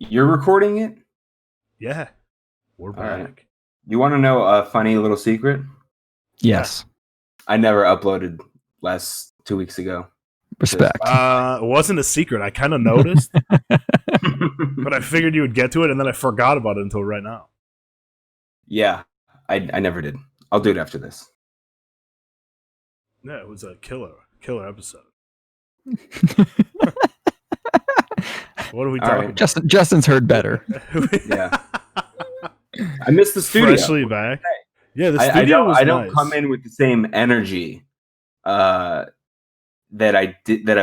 You're recording it? Yeah, we're All back. right. You want to know a funny little secret? Yes. I never uploaded last 2 weeks ago. Respect. It wasn't a secret. I kind of noticed, but I figured you would get to it, and then I forgot about it until right now. Yeah, I never did. I'll do it after this. Yeah, it was a killer episode. What are we All talking right. about? Justin's heard better. Yeah. I missed the studio. Freshly back. Yeah, the studio was I don't nice. come in with the same energy that I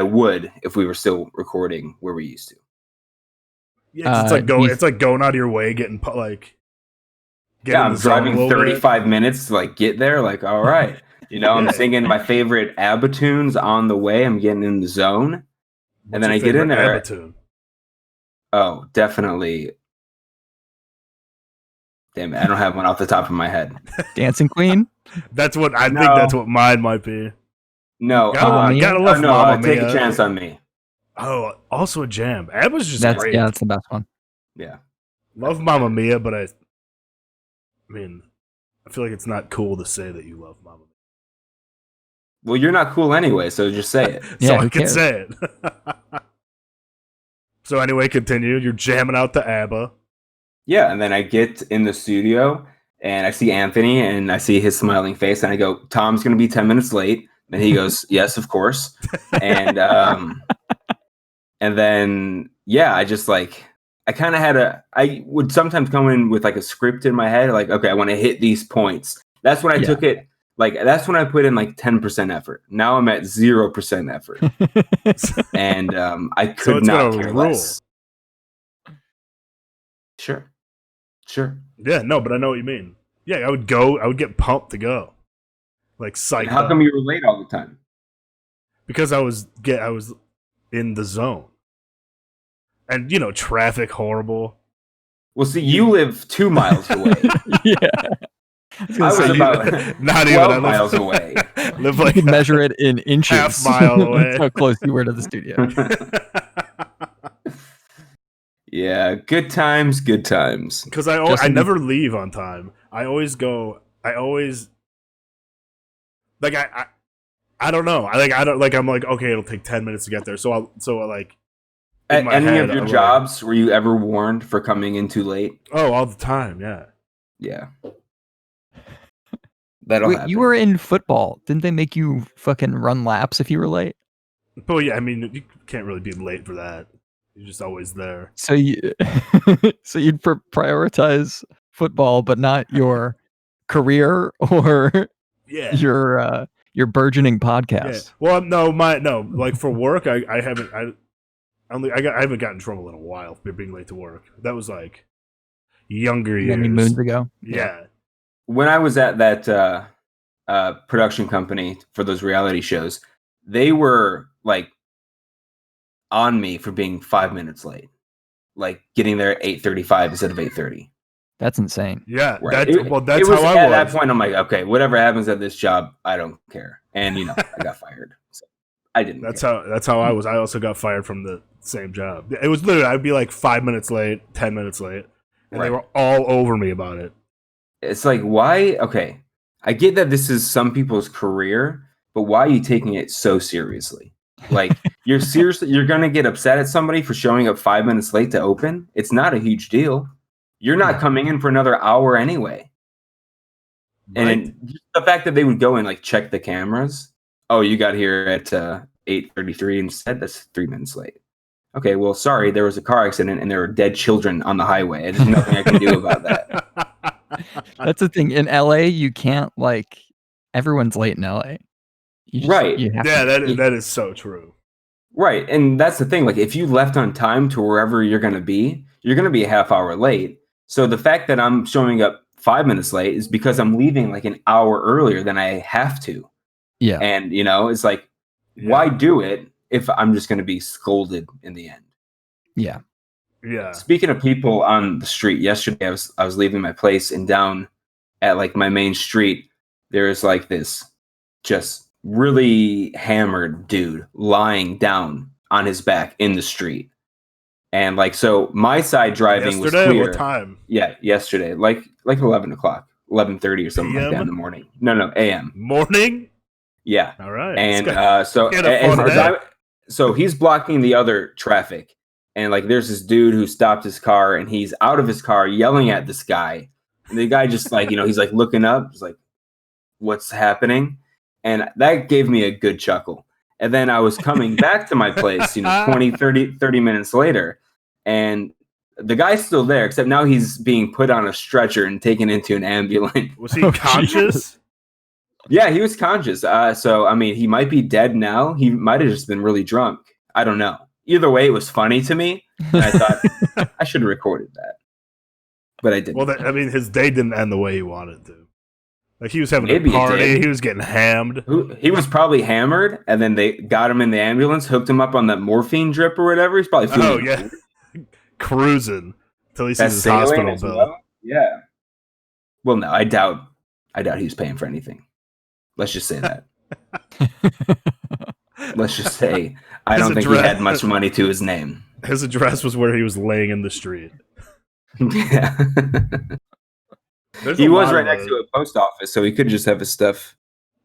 would if we were still recording where we used to. Yeah, 'cause it's like going out of your way, getting I'm the zone a driving little 35 minutes to get there. All right. I'm Yeah. singing my favorite ABBA tunes on the way. I'm getting in the zone. What's then your I get in favorite there. ABBA tune? Oh, definitely. Damn it, I don't have one off the top of my head. Dancing Queen? That's what I think. That's what mine might be. No, Gotta love Mamma Take Mia. a Chance on Me. Oh, also a jam. ABBA's just That's great. yeah, that's the best one. Yeah. Love Mamma Mia, but I mean, I feel like it's not cool to say that you love Mamma Mia. Well, you're not cool anyway, so just say it. So Yeah, I who can cares? say it. So anyway, continue. You're jamming out the ABBA. Yeah, and then I get in the studio and I see Anthony and I see his smiling face and I go, Tom's going to be 10 minutes late. And he goes, yes, of course. And and then I just I kind of I would sometimes come in with a script in my head, okay, I want to hit these points. That's when I took it. That's when I put in 10% effort. Now I'm at 0% effort. And I could not care less. Sure. Yeah, no, but I know what you mean. Yeah, I would get pumped to go. Psyched. How come you were late all the time? Because I was in the zone. And traffic horrible. Well, see, you live 2 miles away. Yeah. I was about not 12 miles away. Live You could measure it in inches. half mile away. That's how close you were to the studio. Yeah, good times. Because I never leave on time. I always go. I don't know. I'm okay, it'll take 10 minutes to get there. So At any of your jobs, were you ever warned for coming in too late? Oh, all the time, yeah. Yeah. That'll happen. You were in football. Didn't they make you fucking run laps if you were late? Well, yeah, I mean, you can't really be late for that. You're just always there. So you'd prioritize football, but not your career or your burgeoning podcast. Yeah. Well, no, for work, I haven't gotten in trouble in a while for being late to work. That was younger years. Many moons ago. Yeah. When I was at that production company for those reality shows, they were on me for being 5 minutes late, getting there at 8:35 instead of 8:30. That's insane. Yeah, right. That's how I was. At that point, I'm okay, whatever happens at this job, I don't care. And I got fired. So I didn't. That's how I was. I also got fired from the same job. It was literally I'd be 5 minutes late, 10 minutes late, and they were all over me about it. It's why? Okay, I get that this is some people's career, but why are you taking it so seriously? You're gonna get upset at somebody for showing up 5 minutes late to open? It's not a huge deal. You're not coming in for another hour anyway. Right. And just the fact that they would go and check the cameras. Oh, you got here at 8:33 instead. That's 3 minutes late. Okay, well, sorry, there was a car accident and there were dead children on the highway. There's nothing I can do about that. That's the thing. In LA, you can't everyone's late in LA. Right. That is so true. Right. And that's the thing. If you left on time to wherever you're going to be a half hour late. So the fact that I'm showing up 5 minutes late is because I'm leaving an hour earlier than I have to. Yeah. And, it's why do it if I'm just going to be scolded in the end? Yeah. Yeah. Speaking of people on the street, yesterday I was leaving my place and down at my main street, there's this just really hammered dude lying down on his back in the street. And like, so my side driving was Yesterday? clear. What time? Yeah, yesterday, like 11 o'clock, 11:30 or something like that PM? in the morning. No, AM. Morning? Yeah, All right. and he had a fun day. so he's blocking the other traffic, and like there's this dude who stopped his car, and he's out of his car yelling at this guy, and the guy just like he's like looking up, he's like, "What's happening?" And that gave me a good chuckle. And then I was coming back to my place, 20, 30 minutes later, and the guy's still there, except now he's being put on a stretcher and taken into an ambulance. Was he conscious? Yeah, he was conscious. So, I mean, he might be dead now. He might have just been really drunk. I don't know. Either way, it was funny to me. And I thought I should have recorded that. But I didn't. Well, his day didn't end the way he wanted to. Like, he was having Maybe a party. He was getting hammed. He was probably hammered, and then they got him in the ambulance, hooked him up on that morphine drip or whatever. He's probably feeling cruising till he sees his hospital bill. Well? Yeah. Well, no, I doubt he was paying for anything. Let's just say that. Let's just say I don't think he had much money to his name. His address was where he was laying in the street. Yeah. He was right next to a post office, so he could just have his stuff.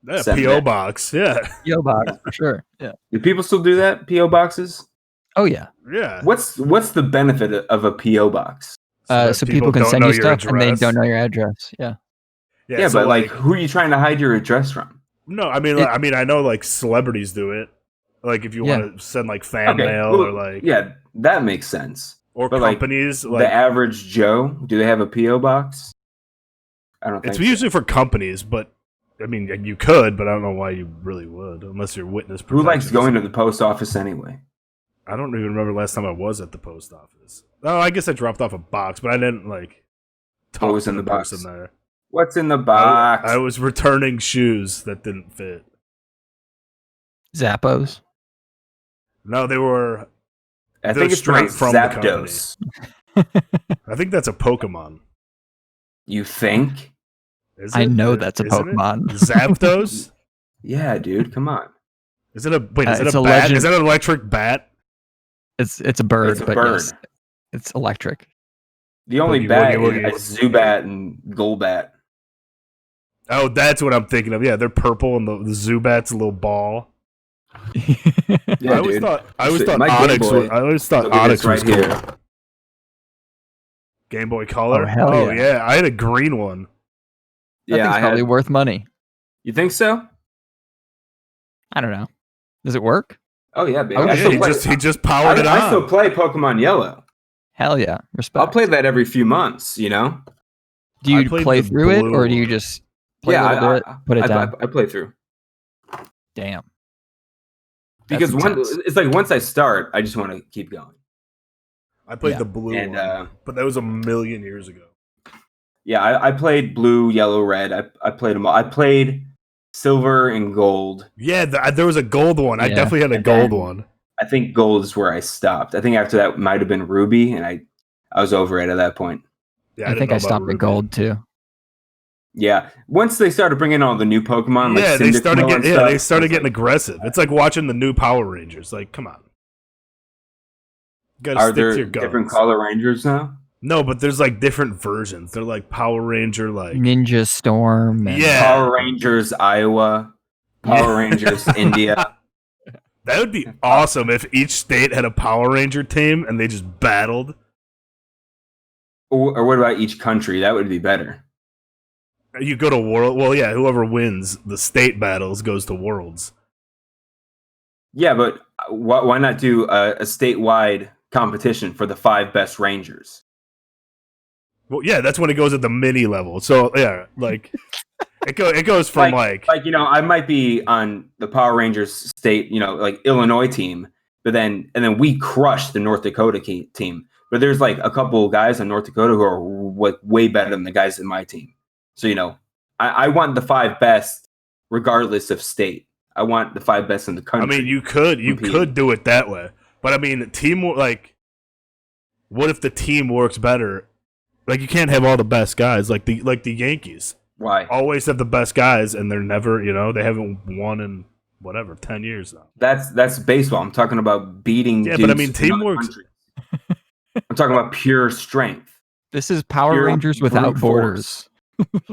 Yeah, P.O. box, yeah. P.O. box, for sure, yeah. Do people still do that, P.O. boxes? Oh, yeah. Yeah. What's the benefit of a P.O. box? So people can send you stuff and they don't know your address, yeah. Yeah, so but like, who are you trying to hide your address from? No, I mean, I know like celebrities do it. Like if you want to send like fan mail or like that makes sense. Or but companies, like the average Joe, do they have a PO box? I don't think it's usually for companies, but I mean, you could, but I don't know why you really would, unless you're witness protection. Who likes going to the post office anyway? I don't even remember last time I was at the post office. Oh, I guess I dropped off a box, but I didn't like talk what was to in the person box? there. What's in the box? I was returning shoes that didn't fit. Zappos? No, they were. I think it's straight from Zapdos. The company. I think that's a Pokemon. You think? Is I know that's a Pokemon. Zapdos? Yeah, dude, come on. Is it a Is it it's a bat? legend. Is that an electric bat? It's a bird, It's a but bird. yes, it's electric. The only bat is Zubat and Golbat. Oh, that's what I'm thinking of. Yeah, they're purple, and the Zubat's a little ball. Yeah, I always thought Onyx. I always thought Onyx was cool. Here. Game Boy Color. Oh, hell yeah! I had a green one. That thing's probably worth money. You think so? I don't know. Does it work? Oh yeah, baby. Oh, yeah, he just powered it on. I still play Pokemon Yellow. Hell yeah, respect. I'll play that every few months. You know. Do you play through it, or do you just play a little bit, put it down? I play through. Damn. Because it's like once I start, I just want to keep going. I played the blue one, but that was a million years ago. Yeah, I played blue, yellow, red. I played them all. I played silver and gold. Yeah, there was a gold one. I definitely had a gold one. I think gold is where I stopped. I think after that might have been ruby, and I was over it at that point. Yeah, I think I stopped at gold too. Yeah, once they started bringing all the new Pokemon, like they started getting aggressive. It's like watching the new Power Rangers. Like, come on, you gotta Are stick there to your guns. Different Color Rangers now? No, but there's like different versions. They're like Power Ranger, like Ninja Storm. And Power Rangers Iowa, Power Rangers India. That would be awesome if each state had a Power Ranger team and they just battled. Or what about each country? That would be better. You go to World. Well, yeah, whoever wins the state battles goes to Worlds. Yeah, but why not do a statewide competition for the 5 best Rangers? Well, yeah, that's when it goes at the mini level. So yeah, like it goes from like I might be on the Power Rangers state, like Illinois team, but then we crush the North Dakota team. But there's like a couple of guys in North Dakota who are way better than the guys in my team. So, I want the 5 best regardless of state. I want the 5 best in the country. I mean, you could do it that way. But I mean, teamwork, like, what if the team works better? Like, you can't have all the best guys, like the Yankees. Why? Always have the best guys, and they're never, they haven't won in, 10 years now. That's baseball. I'm talking about beating dudes but I mean, teamwork. I'm talking about pure strength. This is Power Pure Rangers without brute borders.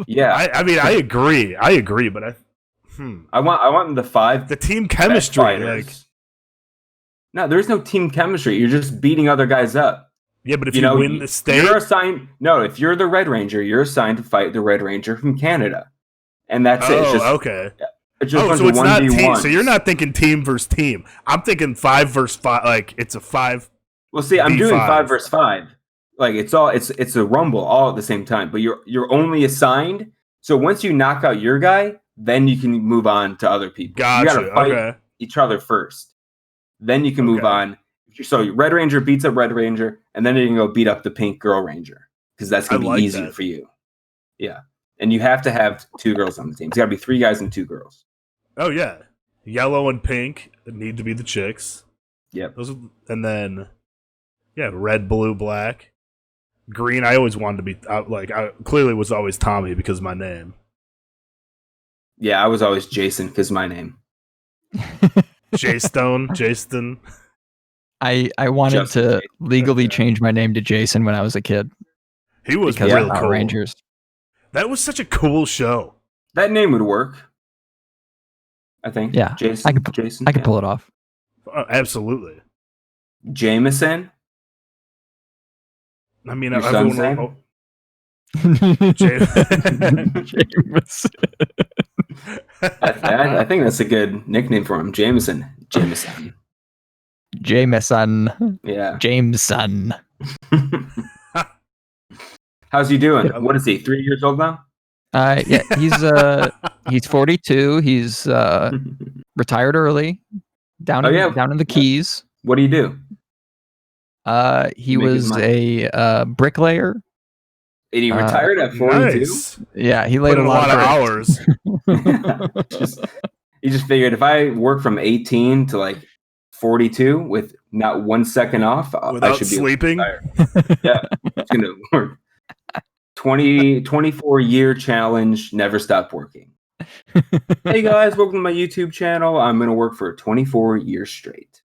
Yeah, I mean, I agree, but I want the 5 the team best chemistry, fighters. like, No, there's no team chemistry. You're just beating other guys up. yeah, but if you win the state, you're assigned. No, if you're the Red Ranger, you're assigned to fight the Red Ranger from Canada, and that's it. It's just okay. It's just So it's not team. 1v1s. So you're not thinking team versus team. I'm thinking 5 versus 5. Like, it's a 5. Well, see, I'm doing V5. 5 versus 5. Like it's a rumble all at the same time, but you're only assigned. So once you knock out your guy, then you can move on to other people. Gotcha. You gotta fight each other first. Then you can move on. So Red Ranger beats up Red Ranger, and then you can go beat up the Pink Girl Ranger because that's gonna be easier for you. Yeah, and you have to have 2 girls on the team. It's got to be 3 guys and 2 girls. Oh yeah, yellow and pink need to be the chicks. Yep. And then red, blue, black, green. I always wanted to be I clearly was always Tommy because of my name. Yeah, I was always Jason because my name. Jason. I wanted to legally change my name to Jason when I was a kid. He was because real of Power cool. Rangers. That was such a cool show. That name would work. I think. Yeah, Jason. I could pull it off. Absolutely. Jameson. I mean, Your son's name? Jameson. I think that's a good nickname for him. Jameson. Jameson. Yeah. Jameson. How's he doing? What is he? 3 years old now? Yeah, he's 42. He's retired early. Down in the Keys. What do you do? He was a bricklayer. And he retired at 42? Nice. Yeah, he laid a lot of hours. He just figured if I work from 18 to like 42 with not 1 second off, I should be sleeping. Yeah, it's gonna work. 24-year challenge, never stop working. Hey guys, welcome to my YouTube channel. I'm gonna work for 24 years straight.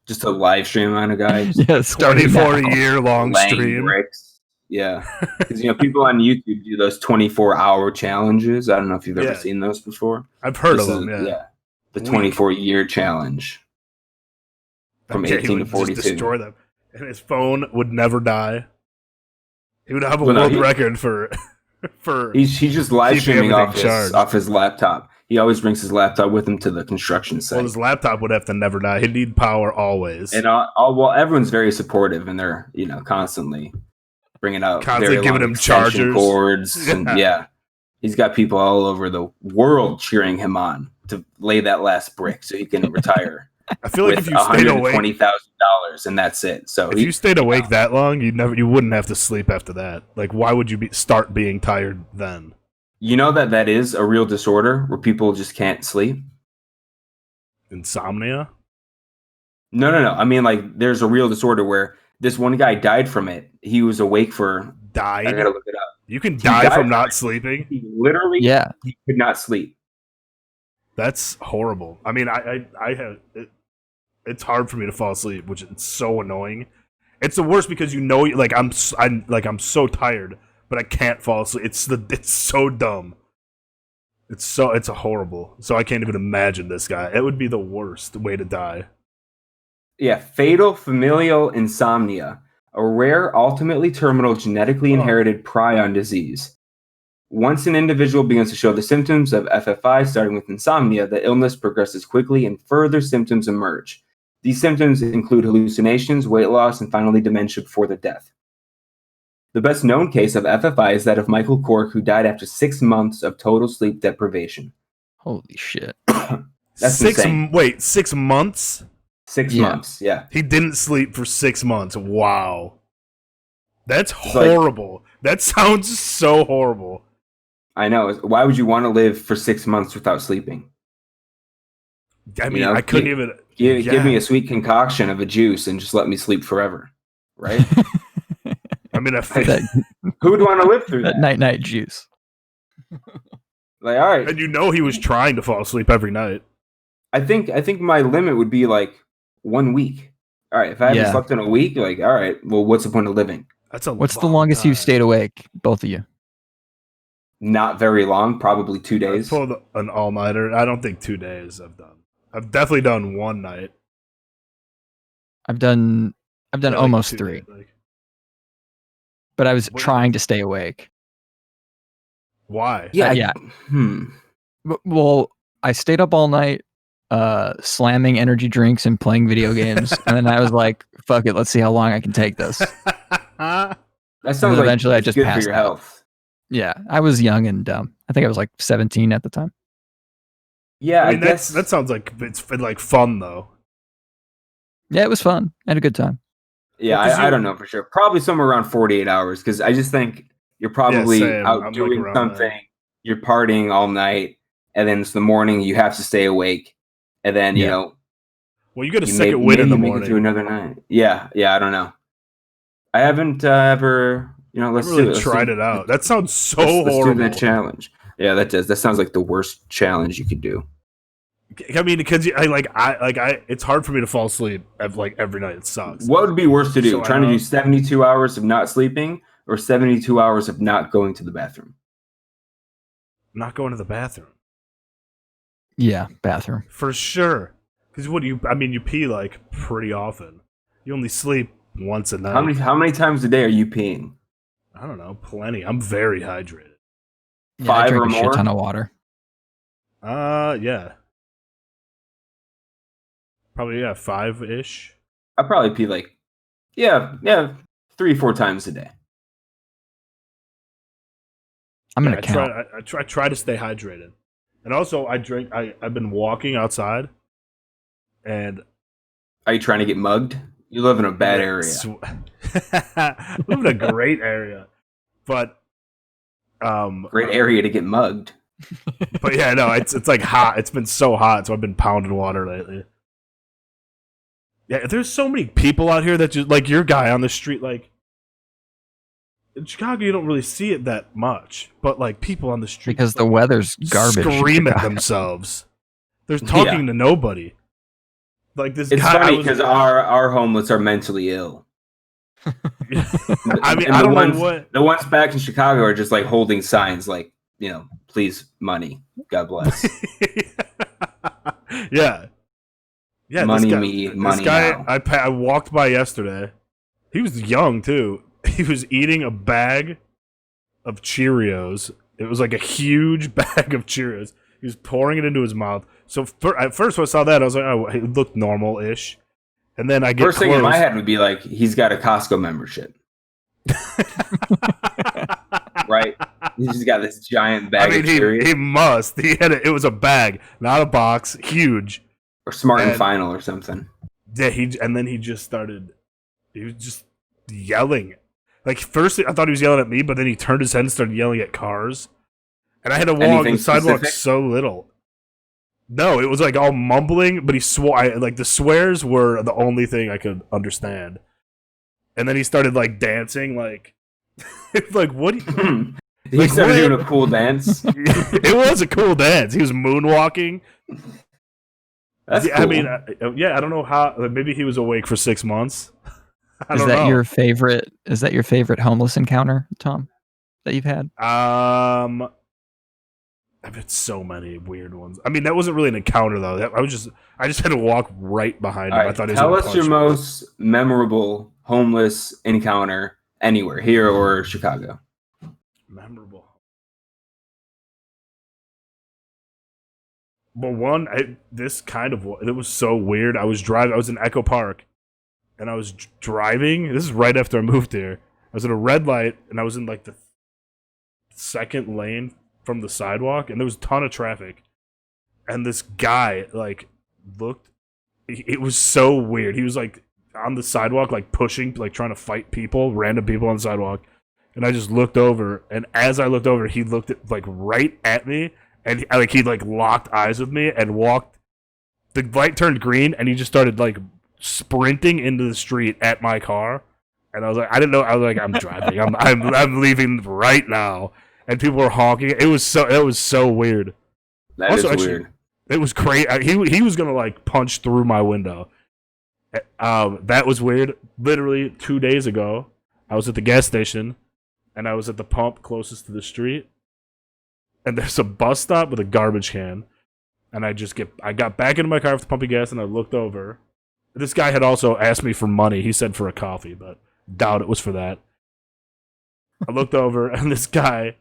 Just a live stream on a guy. Yeah, 24-year-long stream. Bricks. Yeah, because people on YouTube do those 24-hour challenges. I don't know if you've ever seen those before. I've heard of them. Yeah, the 24-year challenge from 18 to 42. Just destroy them, and his phone would never die. He would have a world record for. He's just live streaming off his laptop. He always brings his laptop with him to the construction site. Well, his laptop would have to never die. He'd need power always. And everyone's very supportive, and they're constantly bringing out giving him chargers, cords, and he's got people all over the world cheering him on to lay that last brick so he can retire. I feel like if you stayed awake, $120,000, and that's it. So if you stayed awake that long, you wouldn't have to sleep after that. Like, why would you start being tired then? You know that is a real disorder where people just can't sleep? Insomnia? No. I mean, like, there's a real disorder where this one guy died from it. He was awake for... Died? I gotta look it up. You can die from not sleeping? He literally... Yeah. He could not sleep. That's horrible. I mean, I have... It's hard for me to fall asleep, which is so annoying. It's the worst because I'm so tired, but I can't fall asleep. It's so dumb. It's a horrible. So I can't even imagine this guy. It would be the worst way to die. Yeah, fatal familial insomnia, a rare, ultimately terminal, genetically inherited prion disease. Once an individual begins to show the symptoms of FFI, starting with insomnia, the illness progresses quickly and further symptoms emerge. These symptoms include hallucinations, weight loss, and finally dementia before the death. The best known case of FFI is that of Michael Cork, who died after 6 months of total sleep deprivation. Holy shit. That's insane. 6 months? 6 months, yeah. He didn't sleep for 6 months. Wow. That's horrible. That sounds so horrible. I know. Why would you want to live for 6 months without sleeping? I mean, I couldn't even... Give me a sweet concoction of a juice and just let me sleep forever, right? I mean, who would want to live through that? Night juice. Like, all right. And he was trying to fall asleep every night. I think my limit would be like 1 week. All right, if I haven't slept in a week, like, all right, well, what's the point of living? That's a What's the longest you've stayed awake, both of you? Not very long, probably 2 days. I pulled an all-nighter. I don't think 2 days I've done. I've definitely done one night. I've done almost 3. Days, like. But I was trying to stay awake. Why? Yeah. Well, I stayed up all night slamming energy drinks and playing video games. And then I was like, fuck it, let's see how long I can take this. That sounds like eventually I just good passed for your out. health. Yeah, I was young and dumb. I think I was like 17 at the time. Yeah, I guess that sounds like it's like fun though. Yeah, it was fun. I had a good time. Yeah, I don't know for sure. Probably somewhere around 48 hours because I just think you're probably out doing something. You're partying all night, and then it's the morning. You have to stay awake, and then you know. Well, you get a second wind in the morning. Make it through another night. Yeah. I don't know. I haven't ever. Let's really do it. Tried it out. That sounds so horrible. Let's do that challenge. Yeah, that does. That sounds like the worst challenge you could do. I mean, because it's hard for me to fall asleep every night. It sucks. What would be worse to do? Trying to do 72 hours of not sleeping or 72 hours of not going to the bathroom? Not going to the bathroom. Yeah, bathroom. For sure. Because you pee like pretty often. You only sleep once a night. How many times a day are you peeing? I don't know, plenty. I'm very hydrated. Yeah, 5 I drink or a more? shit ton of water. Yeah. Probably 5-ish. I probably pee 3-4 times a day. I'm gonna count. I try to stay hydrated, and also I drink. I've been walking outside, and are you trying to get mugged? You live in a bad area. I live in a great area, but great area to get mugged. But yeah, no, it's like hot. It's been so hot, so I've been pounding water lately. Yeah, there's so many people out here that just like your guy on the street, like. In Chicago, you don't really see it that much, but like people on the street because the weather's garbage. Scream at themselves. They're talking to nobody. Like this. It's guy, funny because our homeless are mentally ill. I mean, I don't know what the ones back in Chicago are just like holding signs, like please money, God bless. Yeah. Money this guy, me, this money guy now. I walked by yesterday. He was young too. He was eating a bag of Cheerios. It was like a huge bag of Cheerios. He was pouring it into his mouth. So at first when I saw that, I was like, oh, it looked normal-ish. And then I get First thing in my head would be like, he's got a Costco membership. Right? He's just got this giant bag of Cheerios. He must. He had it was a bag, not a box, huge. Or Smart and Final or something. Yeah, and then he was just yelling. Like, first, I thought he was yelling at me, but then he turned his head and started yelling at cars. And I had to walk the sidewalk so little. No, it was like all mumbling, but he swore. The swears were the only thing I could understand. And then he started, like, dancing, like... like, what? He started doing a cool dance. It was a cool dance. He was moonwalking. That's cool. I mean, I don't know how... maybe he was awake for 6 months. Is that your favorite homeless encounter, Tom, that you've had? I've had so many weird ones. I mean, that wasn't really an encounter though. I just had to walk right behind him. Right, I thought he was tell us your most memorable homeless encounter anywhere, here or Chicago. Memorable. Well, it was so weird. I was in Echo Park. And I was driving. This is right after I moved here. I was at a red light, and I was in like the second lane from the sidewalk, and there was a ton of traffic. And this guy like looked. It was so weird. He was like on the sidewalk, like pushing, like trying to fight people, random people on the sidewalk. And I just looked over, and as I looked over, he looked right at me, and he locked eyes with me and walked. The light turned green, and he just started like sprinting into the street at my car, and I was like, I didn't know. I was like, I'm driving. I'm leaving right now, and people were honking. It was so weird. That is weird. It was crazy. He was gonna like punch through my window, That was weird. Literally 2 days ago, I was at the gas station, and I was at the pump closest to the street, and there's a bus stop with a garbage can, and I got back into my car with the pumping gas, and I looked over. This guy had also asked me for money. He said for a coffee, but doubt it was for that. I looked over, and this guy,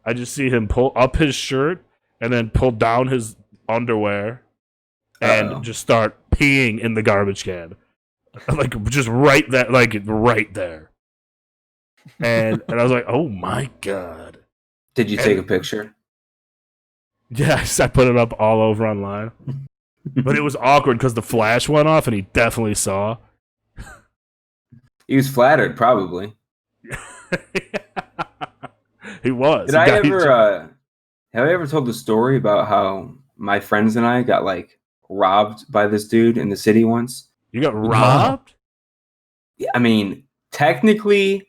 I just see him pull up his shirt and then pull down his underwear and just start peeing in the garbage can. Like, just right there, like, right there. And I was like, oh my God. Did you take a picture? Yes, I put it up all over online. But it was awkward because the flash went off and he definitely saw. He was flattered, probably. He was. Have I ever told the story about how my friends and I got like robbed by this dude in the city once? You got robbed? Yeah, I mean, technically,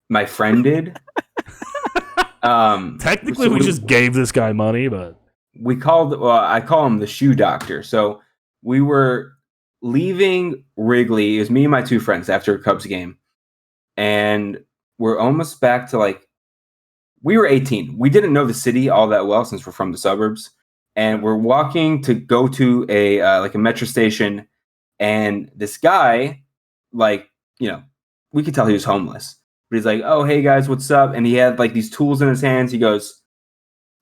my friend did. Technically, we just gave this guy money, but I call him the shoe doctor. So we were leaving Wrigley. It was me and my two friends after a Cubs game. And we're almost back to like, we were 18. We didn't know the city all that well since we're from the suburbs. And we're walking to go to a metro station. And this guy, like, you know, we could tell he was homeless. But he's like, oh, hey guys, what's up? And he had like these tools in his hands. He goes,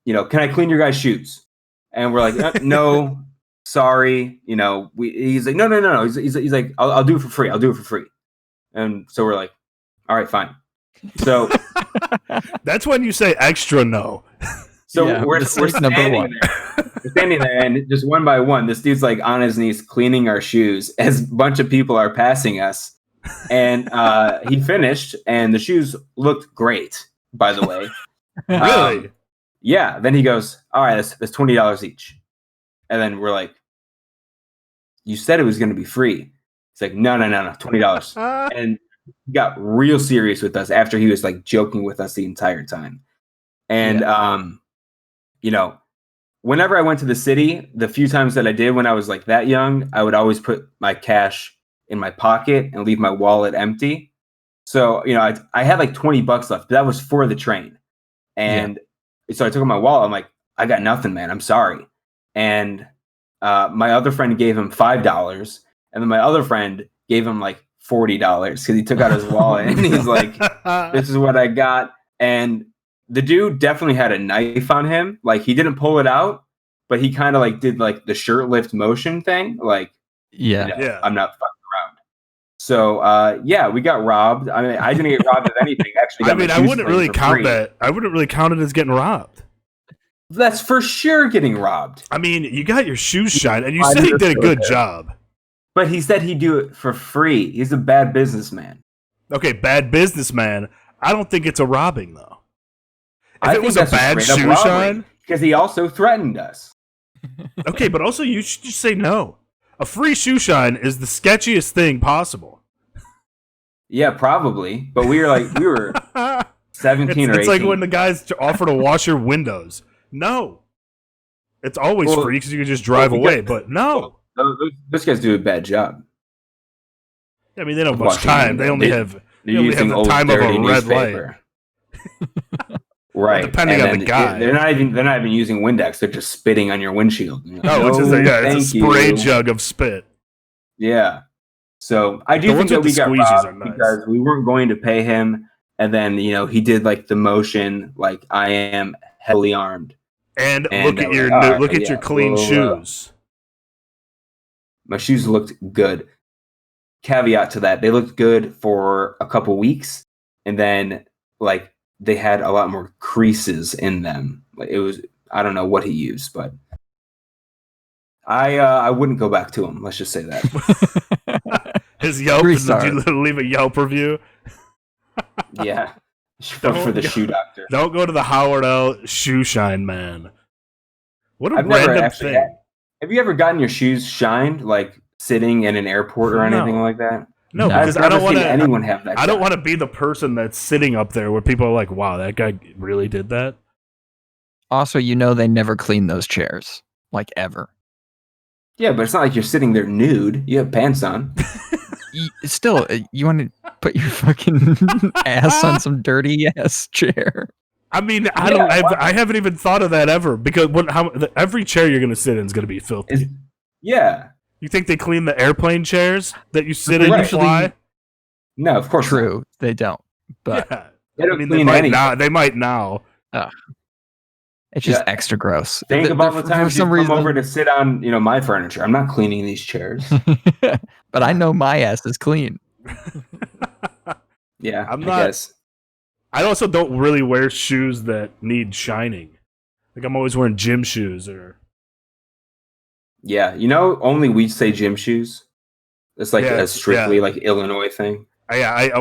you know, can I clean your guys' shoes? And we're like, no, sorry. You know, he's like, no. He's like, I'll do it for free. I'll do it for free. And so we're like, all right, fine. So that's when you say extra no. So Yeah, we're standing there. We're standing there, and just one by one, this dude's like on his knees cleaning our shoes as a bunch of people are passing us. And he finished, and the shoes looked great, by the way. Really? Yeah. Then he goes, all right, that's $20 each. And then we're like, you said it was going to be free. It's like, no, $20. And he got real serious with us after he was like joking with us the entire time. And, you know, whenever I went to the city, the few times that I did when I was like that young, I would always put my cash in my pocket and leave my wallet empty. So, you know, I had like $20 left, but that was for the train. And so I took out my wallet. I'm like, I got nothing, man. I'm sorry. And my other friend gave him $5. And then my other friend gave him like $40 because he took out his wallet and he's like, this is what I got. And the dude definitely had a knife on him. Like, he didn't pull it out, but he kind of like did like the shirt lift motion thing. Like, Yeah. you know, I'm not fucking around. So, we got robbed. I mean, I didn't get robbed of anything. Actually, I mean, I wouldn't really count that. I wouldn't really count it as getting robbed. That's for sure getting robbed. I mean, you got your shoes shined, and you said he did a good job. But he said he'd do it for free. He's a bad businessman. Okay, bad businessman. I don't think it's a robbing, though. If it was a bad shoe shine, because he also threatened us. Okay, but also you should just say no. A free shoe shine is the sketchiest thing possible. Yeah, probably. But we were 17 or 18. It's like when the guys offer to wash your windows. No. It's always free because you can just drive away, but no. Those guys do a bad job. I mean, they don't have much time. They only have the time of a red light. Right. Well, depending on the guy. They're not even using Windex. They're just spitting on your windshield. Which is it's a spray jug of spit. Yeah. So I do think that we got robbed because we weren't going to pay him, and then he did like the motion, like I am heavily armed. And look at your your clean shoes. My shoes looked good. Caveat to that, they looked good for a couple weeks, and then like they had a lot more creases in them. It was, I don't know what he used, but I wouldn't go back to him. Let's just say that. His Yelp, did you leave a Yelp review? Yeah. For the shoe doctor. Don't go to the Howard L. Shoe Shine Man. What a random thing. Have you ever gotten your shoes shined, like sitting in an airport or anything like that? No, because I don't want anyone have that. I don't want to be the person that's sitting up there where people are like, "Wow, that guy really did that." Also, they never clean those chairs, like ever. Yeah, but it's not like you're sitting there nude. You have pants on. Still, you want to put your fucking ass on some dirty ass chair? I mean, I haven't even thought of that ever because every chair you're gonna sit in is gonna be filthy. Yeah. You think they clean the airplane chairs that you sit in and fly? No, of course. True, not. they don't. But yeah. They don't they clean might anything. now. They might now. It's just extra gross. Think about the times you come over reason... to sit on, my furniture. I'm not cleaning these chairs. But I know my ass is clean. Yeah, I guess. I also don't really wear shoes that need shining. Like I'm always wearing gym shoes or. Yeah, only we say gym shoes. It's like a strictly like Illinois thing. I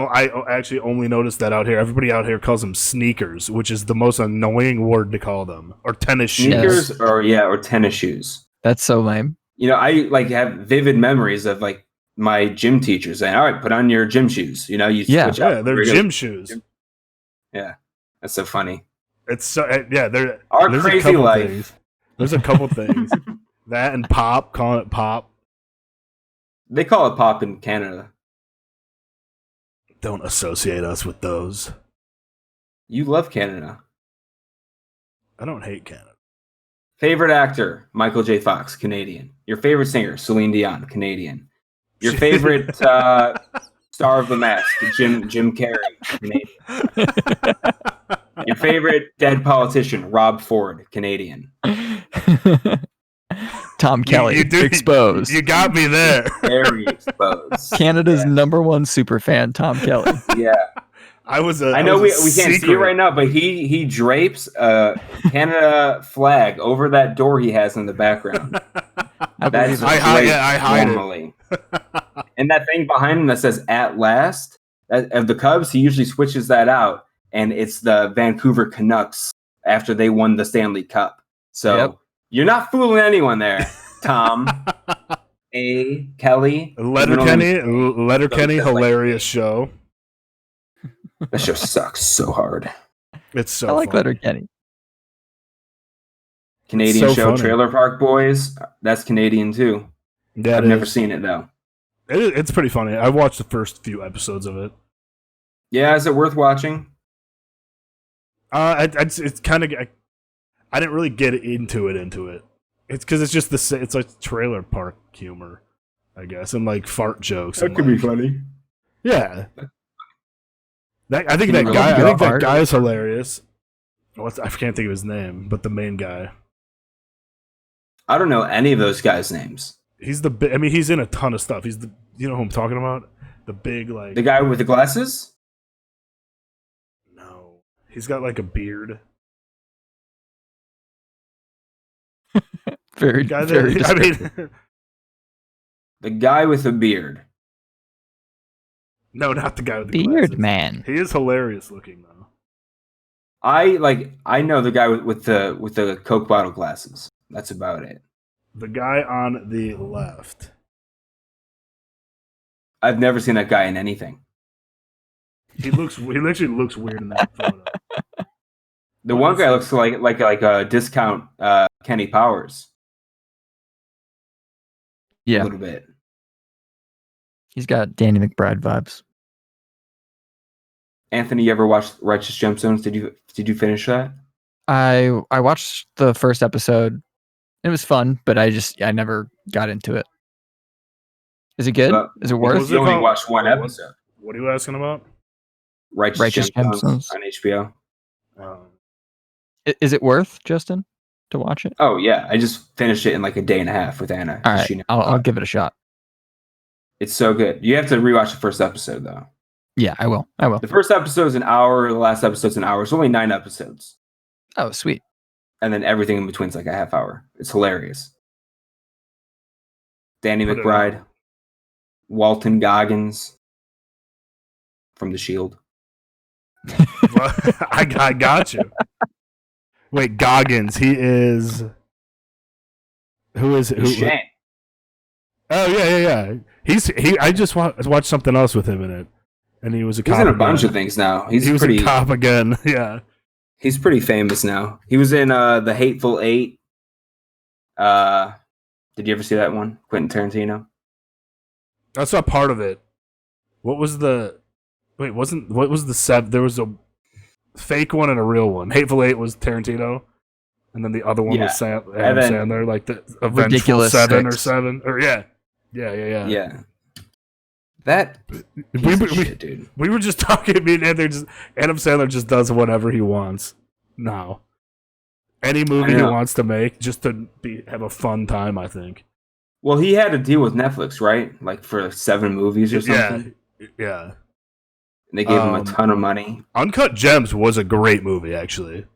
actually only noticed that out here. Everybody out here calls them sneakers, which is the most annoying word to call them, or tennis shoes. Sneakers or tennis shoes. That's so lame. I have vivid memories of like my gym teacher saying, "All right, put on your gym shoes." You switch out. They're gym shoes. Yeah, that's so funny. It's so There's crazy life. Things. There's a couple things. That and pop, calling it pop. They call it pop in Canada. Don't associate us with those. You love Canada. I don't hate Canada. Favorite actor, Michael J. Fox, Canadian. Your favorite singer, Celine Dion, Canadian. Your favorite star of The Mask, Jim Carrey, Canadian. Your favorite dead politician, Rob Ford, Canadian. Tom Kelly, exposed. You got me there. Very exposed. Canada's #1 super fan, Tom Kelly. Yeah. I know we can't see it right now, but he drapes a Canada flag over that door he has in the background. I hide normally. And that thing behind him that says "At Last" of the Cubs, he usually switches that out, and it's the Vancouver Canucks after they won the Stanley Cup. So you're not fooling anyone there, Tom. A. Kelly, Letterkenny, hilarious show. That show sucks so hard. It's so. I like Letterkenny. Canadian so show, funny. Trailer Park Boys. That's Canadian too. Yeah, I've never seen it though. It's pretty funny. I watched the first few episodes of it. Yeah, is it worth watching? It's kind of. I didn't really get into it. It's because it's just it's like trailer park humor, I guess, and like fart jokes. That could be funny. Yeah. I think that guy is hilarious. I can't think of his name, but the main guy. I don't know any of those guys' names. He's in a ton of stuff. You know who I'm talking about? The big like the guy with the glasses. No, he's got like a beard. very the guy with the beard. No, not the guy with the beard glasses. Man. He is hilarious looking though. I know the guy with the Coke bottle glasses. That's about it. The guy on the left. I've never seen that guy in anything. He literally looks weird in that photo. The one guy looks like a discount Kenny Powers. Yeah. A little bit. He's got Danny McBride vibes. Anthony, you ever watched Righteous Gemstones? Did you finish that? I watched the first episode. It was fun, but I never got into it. Is it good? Is it worth? You only watched one episode. What are you asking about? Righteous Gemstones on HBO. Is it worth, Justin, to watch it? Oh yeah, I just finished it in like a day and a half with Anna. All right, I'll give it a shot. It's so good. You have to rewatch the first episode though. Yeah, I will. The first episode's an hour. The last episode's an hour. It's only 9 episodes. Oh, sweet. And then everything in between's like a half hour. It's hilarious. Danny McBride, Walton Goggins from The Shield. I got you. Wait, Goggins. He is. Who is Shane. Oh yeah. I just watched something else with him in it, and he was a cop. He's in a again. bunch of things now. He was a cop again. Yeah. He's pretty famous now. He was in The Hateful Eight. Did you ever see that one? Quentin Tarantino? I saw part of it. What was the? Wait, what was the seven? There was a fake one and a real one. Hateful Eight was Tarantino, and then the other one was Adam Sandler, like the Vengeful Ridiculous Seven Six. or Seven, or yeah. Yeah. That shit, dude. We were just talking. Me and Anthony Adam Sandler just does whatever he wants now. Any movie he wants to make, just to have a fun time. I think. Well, he had a deal with Netflix, right? Like for 7 movies or something. Yeah. And they gave him a ton of money. Uncut Gems was a great movie, actually.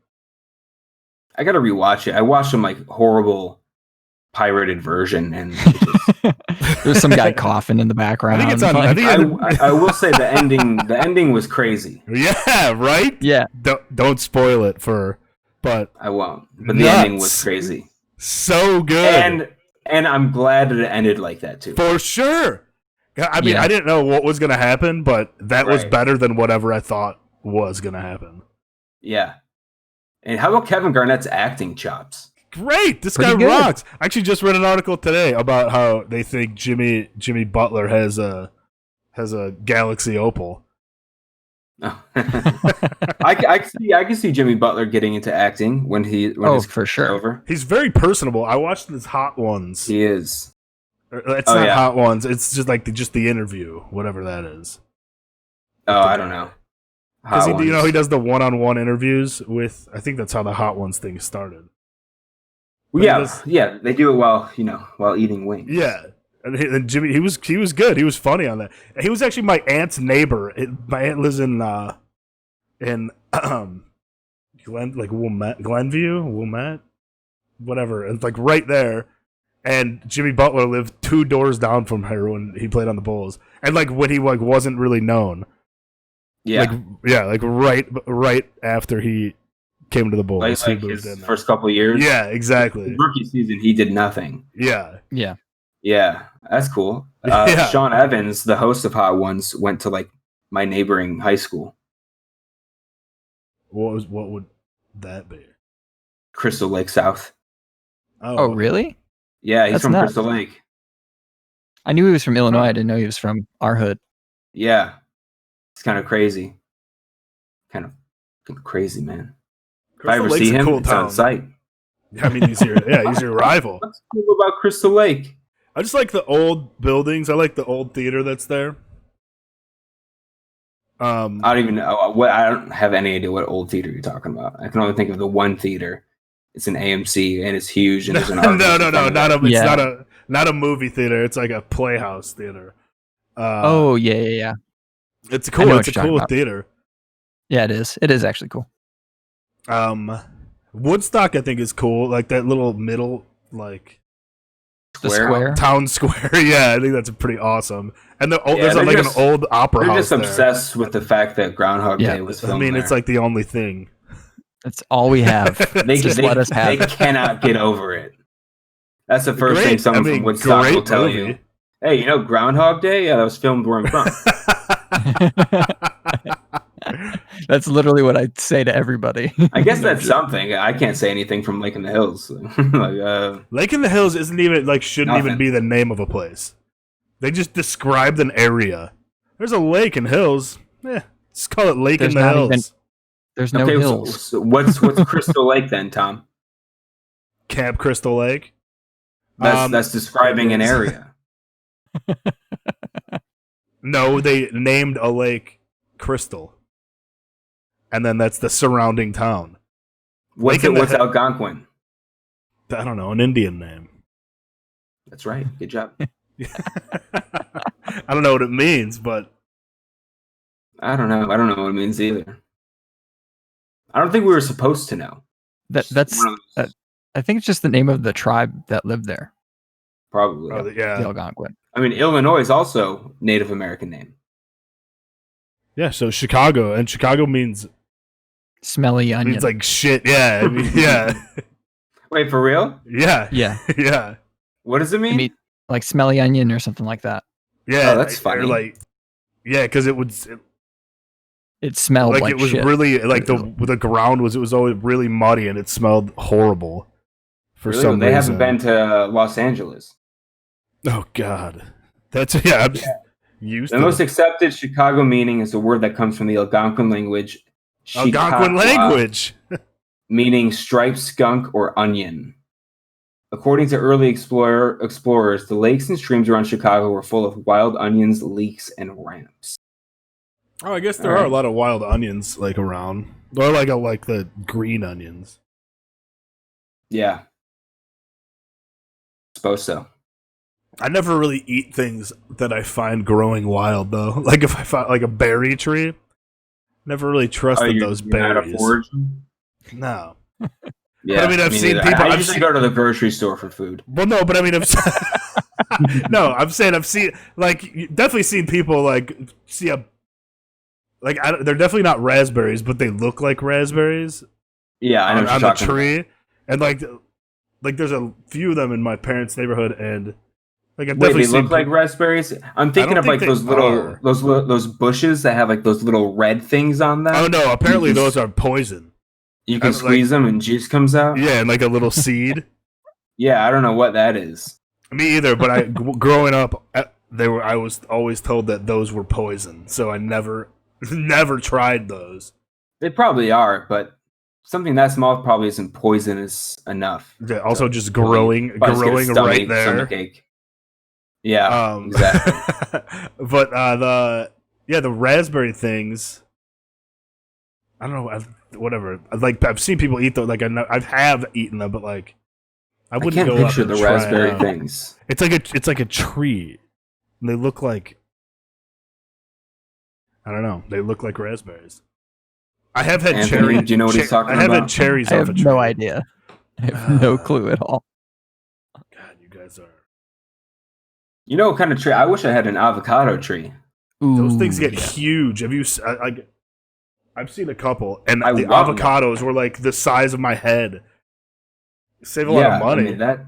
I gotta rewatch it. I watched some like horrible pirated version, and There's some guy coughing in the background. I think it's on. I will say the ending. The ending was crazy. Yeah, right. Yeah. Don't spoil it but I won't. But the ending was crazy. So good. And I'm glad that it ended like that too. For sure. I mean, I didn't know what was going to happen, but that was better than whatever I thought was going to happen. Yeah. And how about Kevin Garnett's acting chops? Great. This Pretty guy good. rocks. I actually just read an article today about how they think Jimmy Butler has a Galaxy Opal. Oh. I can see Jimmy Butler getting into acting when his for sure. over. He's very personable. I watched his Hot Ones. He is. It's not Hot Ones. It's just like the interview, whatever that is. Oh, I don't know. Because he does the one-on-one interviews with. I think that's how the Hot Ones thing started. Yeah, they do it while eating wings. Yeah, and Jimmy, he was good. He was funny on that. He was actually my aunt's neighbor. My aunt lives in Wilmette, whatever. It's like right there. And Jimmy Butler lived 2 doors down from her when he played on the Bulls, and like when he wasn't really known. Yeah, like right after he came to the Bulls, like his first couple of years. Yeah, exactly. His rookie season, he did nothing. Yeah. That's cool. Yeah. Sean Evans, the host of Hot Ones, went to like my neighboring high school. What would that be? Crystal Lake South. Oh, really? Yeah, he's That's from nuts. Crystal Lake. I knew he was from Illinois. I didn't know he was from our hood. Yeah, it's kind of crazy. Kind of crazy, man. If I ever see him, it's on site. I mean, he's your rival. What's cool about Crystal Lake? I just like the old buildings. I like the old theater that's there. I don't even know I don't have any idea what old theater you're talking about. I can only think of the one theater. It's an AMC and it's huge. And there's an not a movie theater. It's like a playhouse theater. Yeah. It's cool. It's a cool theater. Yeah, it is. It is actually cool. Woodstock, I think, is cool. Like that little middle, like the square, town square. Yeah, I think that's pretty awesome. And there's like an old opera house. They're just obsessed with the fact that Groundhog Day was filmed. I mean, there. it's like the only thing. That's all we have. Just let us have. They cannot get over it. That's the first thing someone from Woodstock will tell you. Hey, Groundhog Day? Yeah, that was filmed where I'm from. That's literally what I say to everybody. I guess that's something. I can't say anything from Lake in the Hills. Lake in the Hills isn't even shouldn't even be the name of a place. They just described an area. There's a lake in Hills. Yeah, just call it Lake in the Hills. There's no hills. So what's Crystal Lake then, Tom? Camp Crystal Lake. That's describing an area. No, they named a lake Crystal, and then that's the surrounding town. What's Algonquin? I don't know, an Indian name. That's right. Good job. I don't know what it means, but I don't know. I don't know what it means either. I don't think we were supposed to know. I think it's just the name of the tribe that lived there. Probably. The Algonquin. I mean, Illinois is also Native American name. Yeah, so Chicago means smelly onion. Means like shit. Yeah, I mean, yeah. Wait, for real? Yeah. Yeah. What does it mean? Like smelly onion or something like that. Yeah, that's funny. Because it smelled like it was shit. Really like the ground was always really muddy and it smelled horrible for Really? some They reason. haven't been to Los Angeles. Oh God, I'm just used The to most accepted Chicago meaning is a word that comes from the Algonquin language, Algonquin Chicawa, language. meaning striped skunk or onion. According to early explorers, the lakes and streams around Chicago were full of wild onions, leeks, and ramps. Oh, I guess there are a lot of wild onions like around, or like the green onions. Yeah, suppose so. I never really eat things that I find growing wild though. Like if I find like a berry tree, never really trusted those berries. Not a forager? No. Yeah, But I mean, I've seen neither. people. I usually go to the grocery store for food. Well, no, but I mean, no, I'm saying I've seen definitely seen people like see a they're definitely not raspberries, but they look like raspberries. Yeah, I know on the tree, about. and like there's a few of them in my parents' neighborhood, and like I've Wait, definitely they seen look like raspberries. I'm thinking of like those little those bushes that have like those little red things on them. Oh no! Apparently those are poison. You can squeeze them and juice comes out. Yeah, and like a little seed. Yeah, I don't know what that is. Me either. But growing up, I was always told that those were poison, so I never tried those. They probably are, but something that small probably isn't poisonous enough. Yeah, also just growing right there. Stomachache. Yeah, exactly. But the raspberry things. I don't know. Whatever. I've seen people eat them. Like I have eaten them, but like I wouldn't can't go picture up and the try raspberry it. things. It's like a tree. And they look like I don't know. They look like raspberries. I have had Anthony, do you know what he's talking about? I have had cherries I off have a tree. no idea. I have no clue at all. God, you guys are. You know what kind of tree? I wish I had an avocado tree. Those things Ooh, get huge. Have you? I've seen a couple, and I the want avocados were like the size of my head. Save a lot of money. I mean, that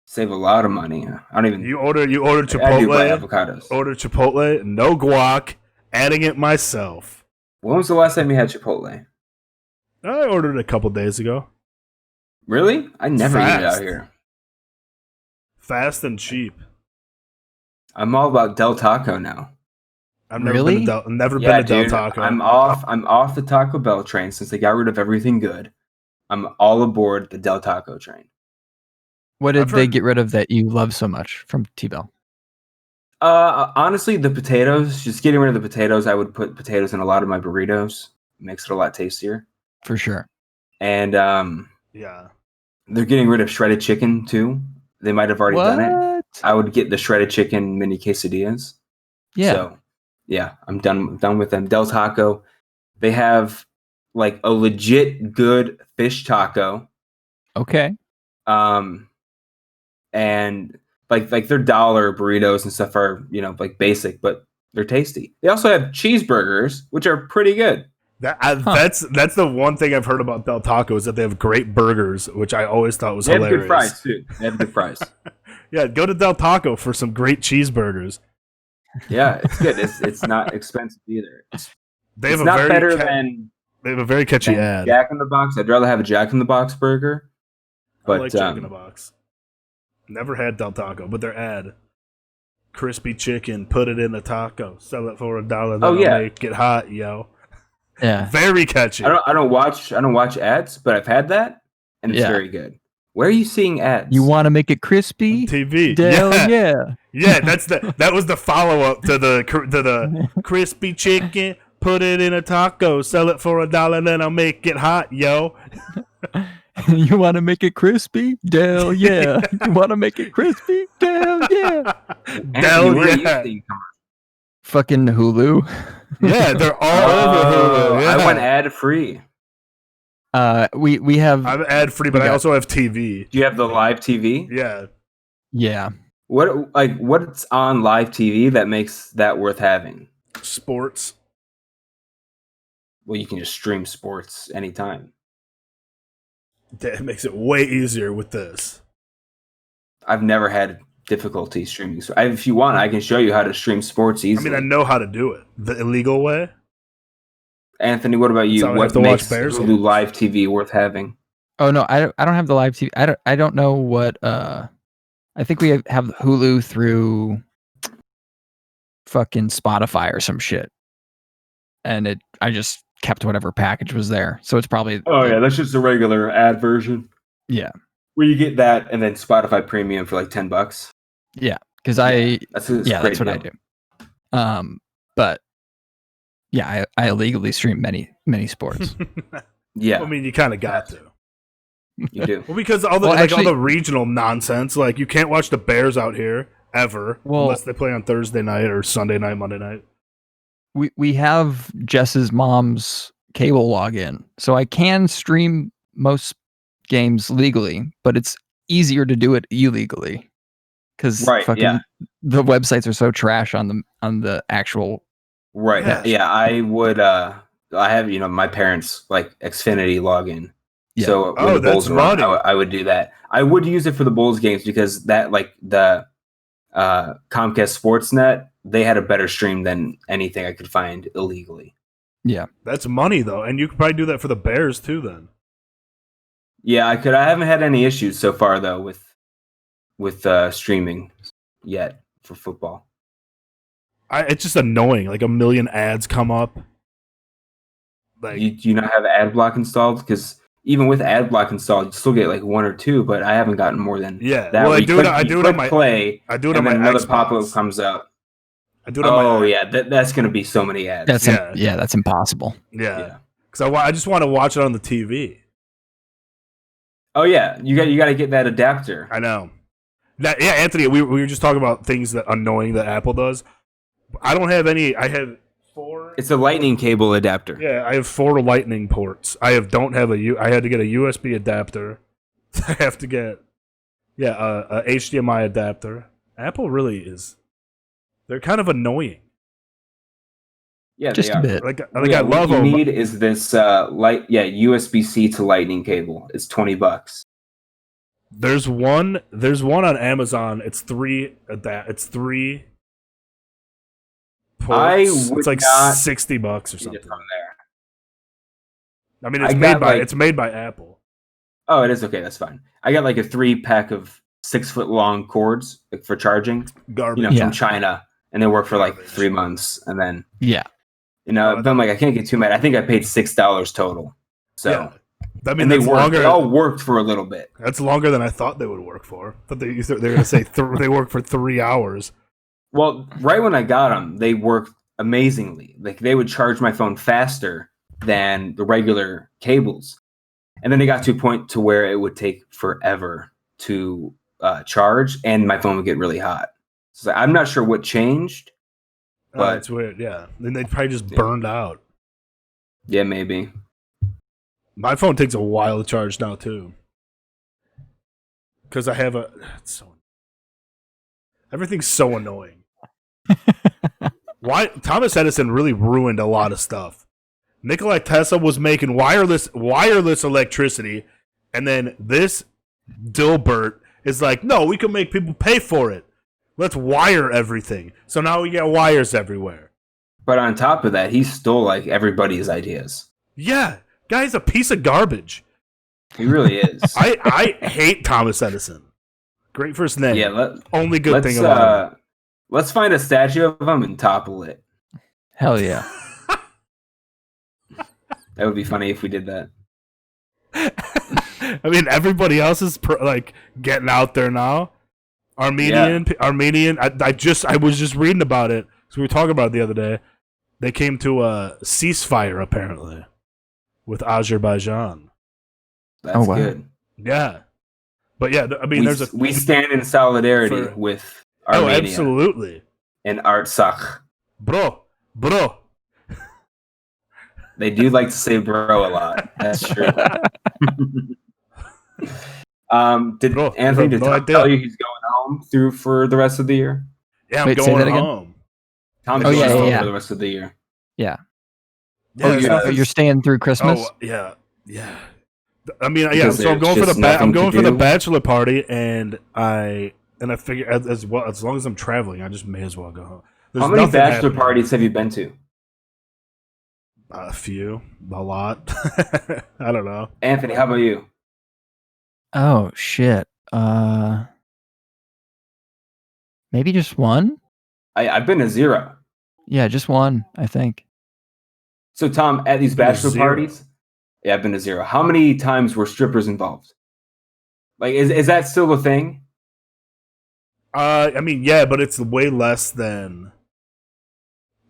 save a lot of money. I don't even. You order Chipotle. I do buy avocados. Order Chipotle, no guac, adding it myself. When was the last time you had Chipotle? I ordered it a couple days ago. Really? I never eat it out Fast. here. Fast and cheap. I'm all about Del Taco now. I've never Really? been to Yeah, Del dude. Taco. I'm off the Taco Bell train since they got rid of everything good. I'm all aboard the Del Taco train. what did I've they heard- get rid of that you love so much from T-Bell? Honestly, the potatoes. Just getting rid of the potatoes. I would put potatoes in a lot of my burritos. Makes it a lot tastier. For sure. And Yeah. they're getting rid of shredded chicken too. They might have already done it. What? I would get the shredded chicken mini quesadillas. Yeah. So, yeah, I'm done with them. Del Taco. They have like a legit good fish taco. Okay. And like their dollar burritos and stuff are, like basic, but they're tasty. They also have cheeseburgers, which are pretty good. That's the one thing I've heard about Del Taco is that they have great burgers, which I always thought was They have hilarious. good fries too. They have good fries. Yeah, go to Del Taco for some great cheeseburgers. Yeah, it's good. It's not expensive either. They have It's not better than they have a very catchy ad. Jack in the Box. I'd rather have a Jack in the Box burger. But I like Jack in the Box. Never had Del Taco, but their ad. Crispy chicken, put it in a taco, sell it for $1. Oh, yeah. Make it hot, yo. Yeah. Very catchy. I don't watch ads, but I've had that, and it's Yeah. very good. Where are you seeing ads? You want to make it crispy? TV. Hell yeah. yeah. Yeah, that was the follow up to the crispy chicken. Put it in a taco, sell it for $1, then I'll make it hot, yo. You want to make it crispy? Hell yeah. You want to make it crispy? Hell yeah. Anthony, Hell where are you yeah. seeing Fucking Hulu. Yeah, they're all over Hulu. Yeah. I went ad free. We have I'm ad free, but I also have TV. Do you have the live TV? Yeah. yeah. What's on live TV that makes that worth having? Sports. Well, you can just stream sports anytime. That makes it way easier with this. I've never had difficulty streaming. So if you want, I can show you how to stream sports I easily. mean, I know how to do it the illegal way. Anthony, what about you? So I have What to watch makes Bears Hulu games. live TV worth having? Oh no, I don't have the live TV. I don't know what. I think we have Hulu through fucking Spotify or some shit, and I just kept whatever package was there. So it's probably Oh yeah, that's just a regular ad version. yeah. Where you get that and then Spotify Premium for like $10. Yeah, because That's a that's great what I deal. do. But yeah, I illegally stream many sports. Yeah, I mean, you kind of got to. you do. Well, because all the all the regional nonsense, like you can't watch the Bears out here ever unless they play on Thursday night or Sunday night, Monday night. We have Jess's mom's cable login, so I can stream most games legally, but it's easier to do it illegally because the websites are so trash on the actual. Right. Yeah, I would. I have my parents like Xfinity login. Yeah. So when the Bulls were on, I would do that. I would use it for the Bulls games because that like the Comcast Sportsnet, they had a better stream than anything I could find illegally. Yeah, that's money though, and you could probably do that for the Bears too. Then. Yeah, I could. I haven't had any issues so far though with streaming yet for football. It's just annoying. Like a million ads come up. Like, do you not have ad block installed? Because even with ad block installed, you still get like one or two, but I haven't gotten more than that. Well, I do it on my play. I do it on my another Xbox. pop-up comes up. I do it on my. That's gonna be so many ads. That's impossible. Yeah, because I just want to watch it on the TV. Oh yeah, you got to get that adapter. I know. Anthony, we were just talking about things that annoying that Apple does. I don't have any. I have 4. It's a lightning cable adapter. Yeah, I have 4 lightning ports. I had to get a USB adapter. I have to get a HDMI adapter. Apple really is. They're kind of annoying. Yeah, just a bit. I love them. What you need is this USB-C to lightning cable. It's $20. There's one on Amazon. It's 3 ports. It's like $60 or something. From there. I mean, it's made by Apple. Oh, it is okay. That's fine. I got like a 3-pack of 6-foot long cords for charging. Garbage. From China, and they work for like 3 months, and then then I'm like, I can't get too mad. I think I paid $6 total. So I mean, they all worked for a little bit. That's longer than I thought they would work for. But they're going to say they work for 3 hours. Well, right when I got them, they worked amazingly. Like they would charge my phone faster than the regular cables, and then they got to a point to where it would take forever to charge, and my phone would get really hot. So I'm not sure what changed, but it's weird. Yeah, then they probably just burned out. Yeah, maybe. My phone takes a while to charge now too, because I have everything's so annoying. Why Thomas Edison really ruined a lot of stuff. Nikola Tesla was making wireless electricity, and then this Dilbert is like, no, we can make people pay for it. Let's wire everything. So now we get wires everywhere. But on top of that, he stole like everybody's ideas. Yeah, guy's a piece of garbage. He really is. I hate Thomas Edison. Great first name. Yeah, only good thing about him. Let's find a statue of him and topple it. Hell yeah. That would be funny if we did that. I mean, everybody else is getting out there now. Armenian. I was just reading about it because we were talking about it the other day. They came to a ceasefire apparently with Azerbaijan. That's good. Yeah, but yeah, I mean, we stand in solidarity with Armenia. Oh, absolutely. And Artsakh. Bro. They do like to say bro a lot. That's true. Did Anthony tell you he's going home for the rest of the year? Yeah, I'm going home. Tom's going home for the rest of the year. Yeah. You're staying through Christmas? Oh, yeah. I mean, yeah. So I'm going for the bachelor party, and I figure as long as I'm traveling, I just may as well go home. How many bachelor parties have you been to? A few, a lot. I don't know. Anthony, how about you? Oh shit. Maybe just one? I've been to 0. Yeah, just one, I think. So Tom, at these Been to bachelor 0. parties, yeah, I've been to 0. How many times were strippers involved? Like, is that still a thing? I mean, yeah, but it's way less than.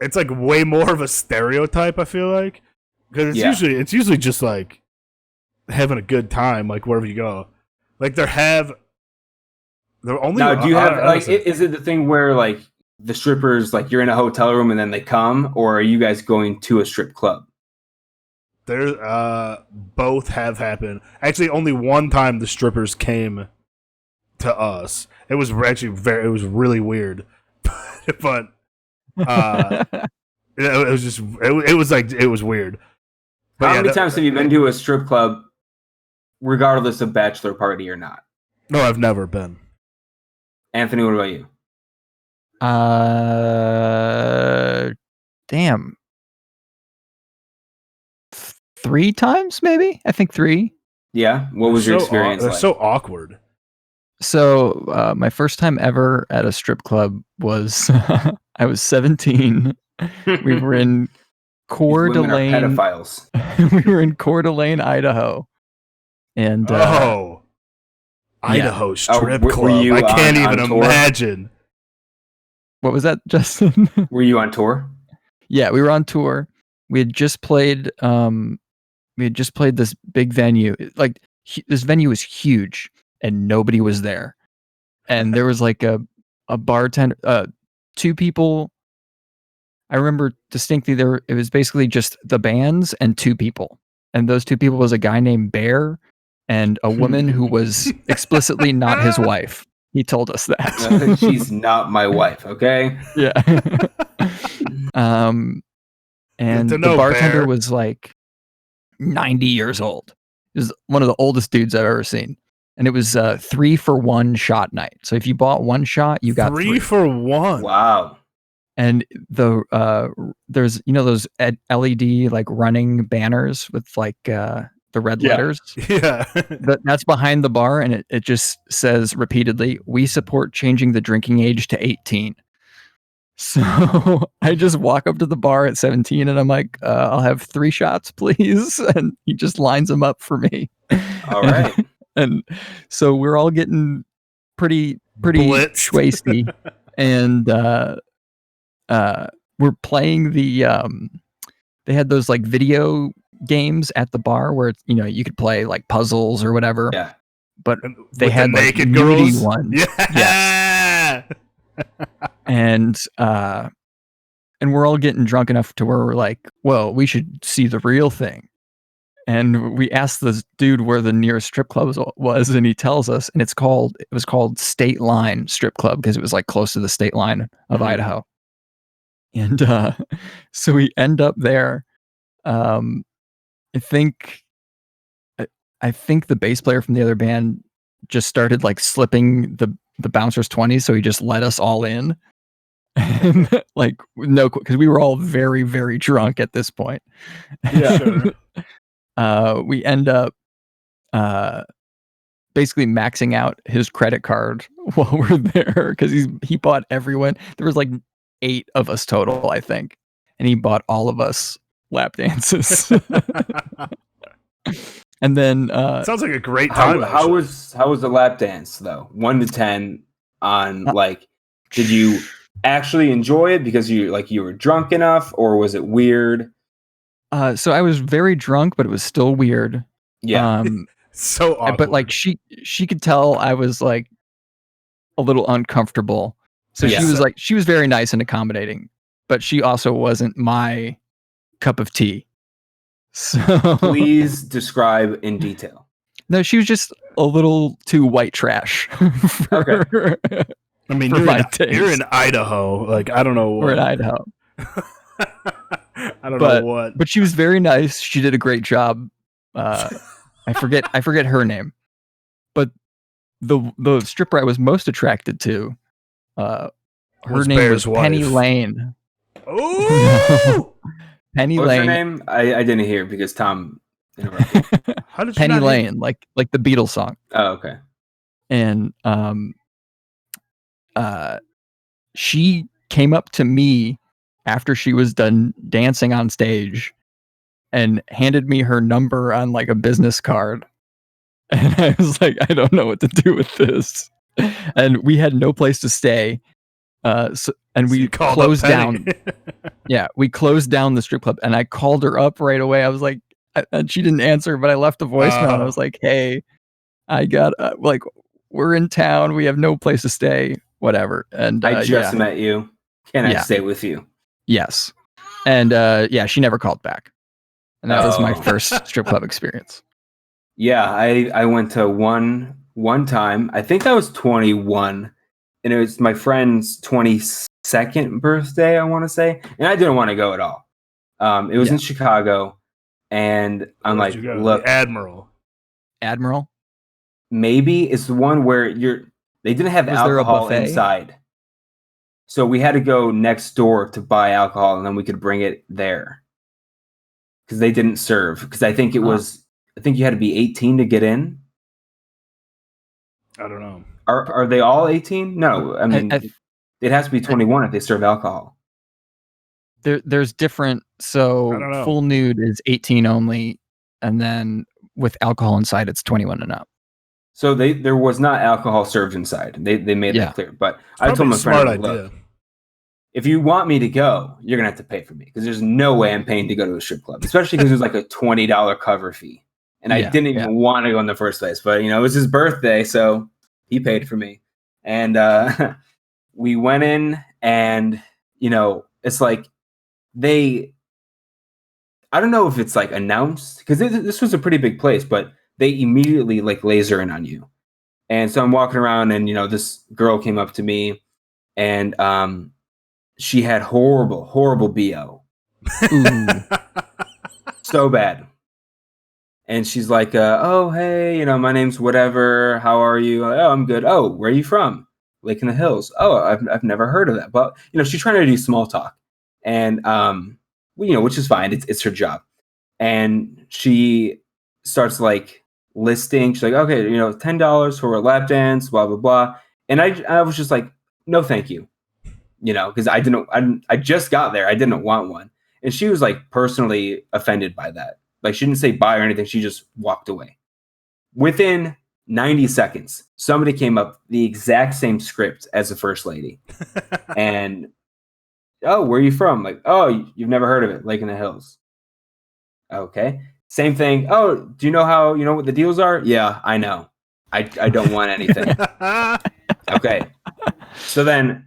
It's like way more of a stereotype. I feel like because Yeah. it's usually just like having a good time, like wherever you go. Like they're only Now, do you have like? honestly, Is it the thing where like the strippers, like you're in a hotel room and then they come, or are you guys going to a strip club? they're both have happened. Actually, only one time the strippers came to us. It was actually it was really weird, but uh, it was just it was like it was weird. But How yeah, many times have you been to a strip club, regardless of bachelor party or not? no, I've never been. Anthony, what about you? Damn. 3 times, maybe? I think 3. Yeah, what was your experience They're like? so awkward. So, my first time ever at a strip club was I was 17. We were in Coeur These women are d'Alene. pedophiles. We were in Coeur d'Alene, Idaho. And Idaho strip were club. you I can't on even tour? imagine. what was that, Justin? Were you on tour? Yeah, we were on tour. We had just played this big venue. Like this venue was huge and nobody was there. And there was like a bartender, 2 people. I remember distinctly it was basically just the bands and 2 people. And those 2 people was a guy named Bear and a woman who was explicitly not his wife. He told us that. She's not my wife, okay? Yeah. And to the know, bartender Bear. was like 90 years old. He was one of the oldest dudes I've ever seen. And it was 3 for 1 shot night. So if you bought 1 shot, you got 3 for 1. Wow. And there's those LED like running banners with like the red letters. Yeah. That's behind the bar, and it just says repeatedly, "We support changing the drinking age to 18." So I just walk up to the bar at 17 and I'm like, I'll have 3 shots, please. And he just lines them up for me. All right. And so we're all getting pretty Blitzed. schwasty. And we're playing they had those like video games at the bar where you could play like puzzles or whatever. Yeah. But And they with had the like naked nudity girls. ones. Yeah. And we're all getting drunk enough to where we're like, well, we should see the real thing. And we asked this dude where the nearest strip club was, and he tells us, and it was called State Line Strip Club because it was like close to the state line of Idaho. And so we end up there. I think the bass player from the other band just started like slipping the bouncers 20s, so he just let us all in. And like no, because we were all very, very drunk at this point. Yeah. Sure. We end up basically maxing out his credit card while we're there because he bought everyone. There was like 8 of us total, I think, and he bought all of us lap dances. And then Sounds like a great time. How was the lap dance though? 1 to 10 on like, did you actually enjoy it because you were drunk enough, or was it weird? So I was very drunk, but it was still weird. Yeah. so awkward. But like she could tell I was like a little uncomfortable. So she was very nice and accommodating, but she also wasn't my cup of tea. So Please describe in detail. No, she was just a little too white trash. Okay. I mean, you're in Idaho. Like, I don't know what. We're in Idaho. I don't know what. But she was very nice. She did a great job. I forget her name. But the stripper I was most attracted to, her name Bear's was Penny wife. Lane. Ooh! Penny What's Lane. her name? I didn't hear because Tom interrupted. How did you Penny not Lane, like the Beatles song. Oh, okay. And she came up to me after she was done dancing on stage and handed me her number on like a business card. And I was like, I don't know what to do with this. And we had no place to stay. And we closed down. Yeah, we closed down the strip club, and I called her up right away. I was like, and she didn't answer, but I left a voicemail. And I was like, hey, I got like, we're in town. We have no place to stay. Whatever. And I just met you. Can I Yeah. stay with you? Yes. And she never called back. And that was my first strip club experience. Yeah, I went to one time. I think I was 21, and it was my friend's 22nd birthday, I want to say, and I didn't want to go at all. It was in Chicago, and I'm like, look, the Admiral. Maybe it's the one where they didn't have alcohol inside, so we had to go next door to buy alcohol, and then we could bring it there because they didn't serve. Because I think I think you had to be 18 to get in. I don't know. Are they all 18? No, I mean it has to be 21 if they serve alcohol. There's different. So full nude is 18 only, and then with alcohol inside, it's 21 and up. So there was not alcohol served inside. They made that clear. But I told my friend, look, if you want me to go, you're gonna have to pay for me because there's no way I'm paying to go to a strip club, especially because there's like a $20 cover fee, and I didn't even want to go in the first place. But it was his birthday, so he paid for me, and we went in, and it's like I don't know if it's like announced because this was a pretty big place, but they immediately like laser in on you. And so I'm walking around, and this girl came up to me, and she had horrible BO. So bad. And she's like, oh, hey, my name's whatever. How are you? Oh, I'm good. Oh, where are you from? Lake in the Hills. Oh, I've never heard of that. But, she's trying to do small talk. And, which is fine. It's her job. And she starts like listing. She's like, okay, $10 for a lap dance, blah, blah, blah. And I was just like, no, thank you. Because I just got there. I didn't want one. And she was like personally offended by that. Like she didn't say bye or anything. She just walked away. Within 90 seconds, somebody came up the exact same script as the first lady. And, oh, where are you from? Like, oh, you've never heard of it. Lake in the Hills. Okay. Same thing. Oh, do you know what the deals are? Yeah, I know. I don't want anything. Okay. So then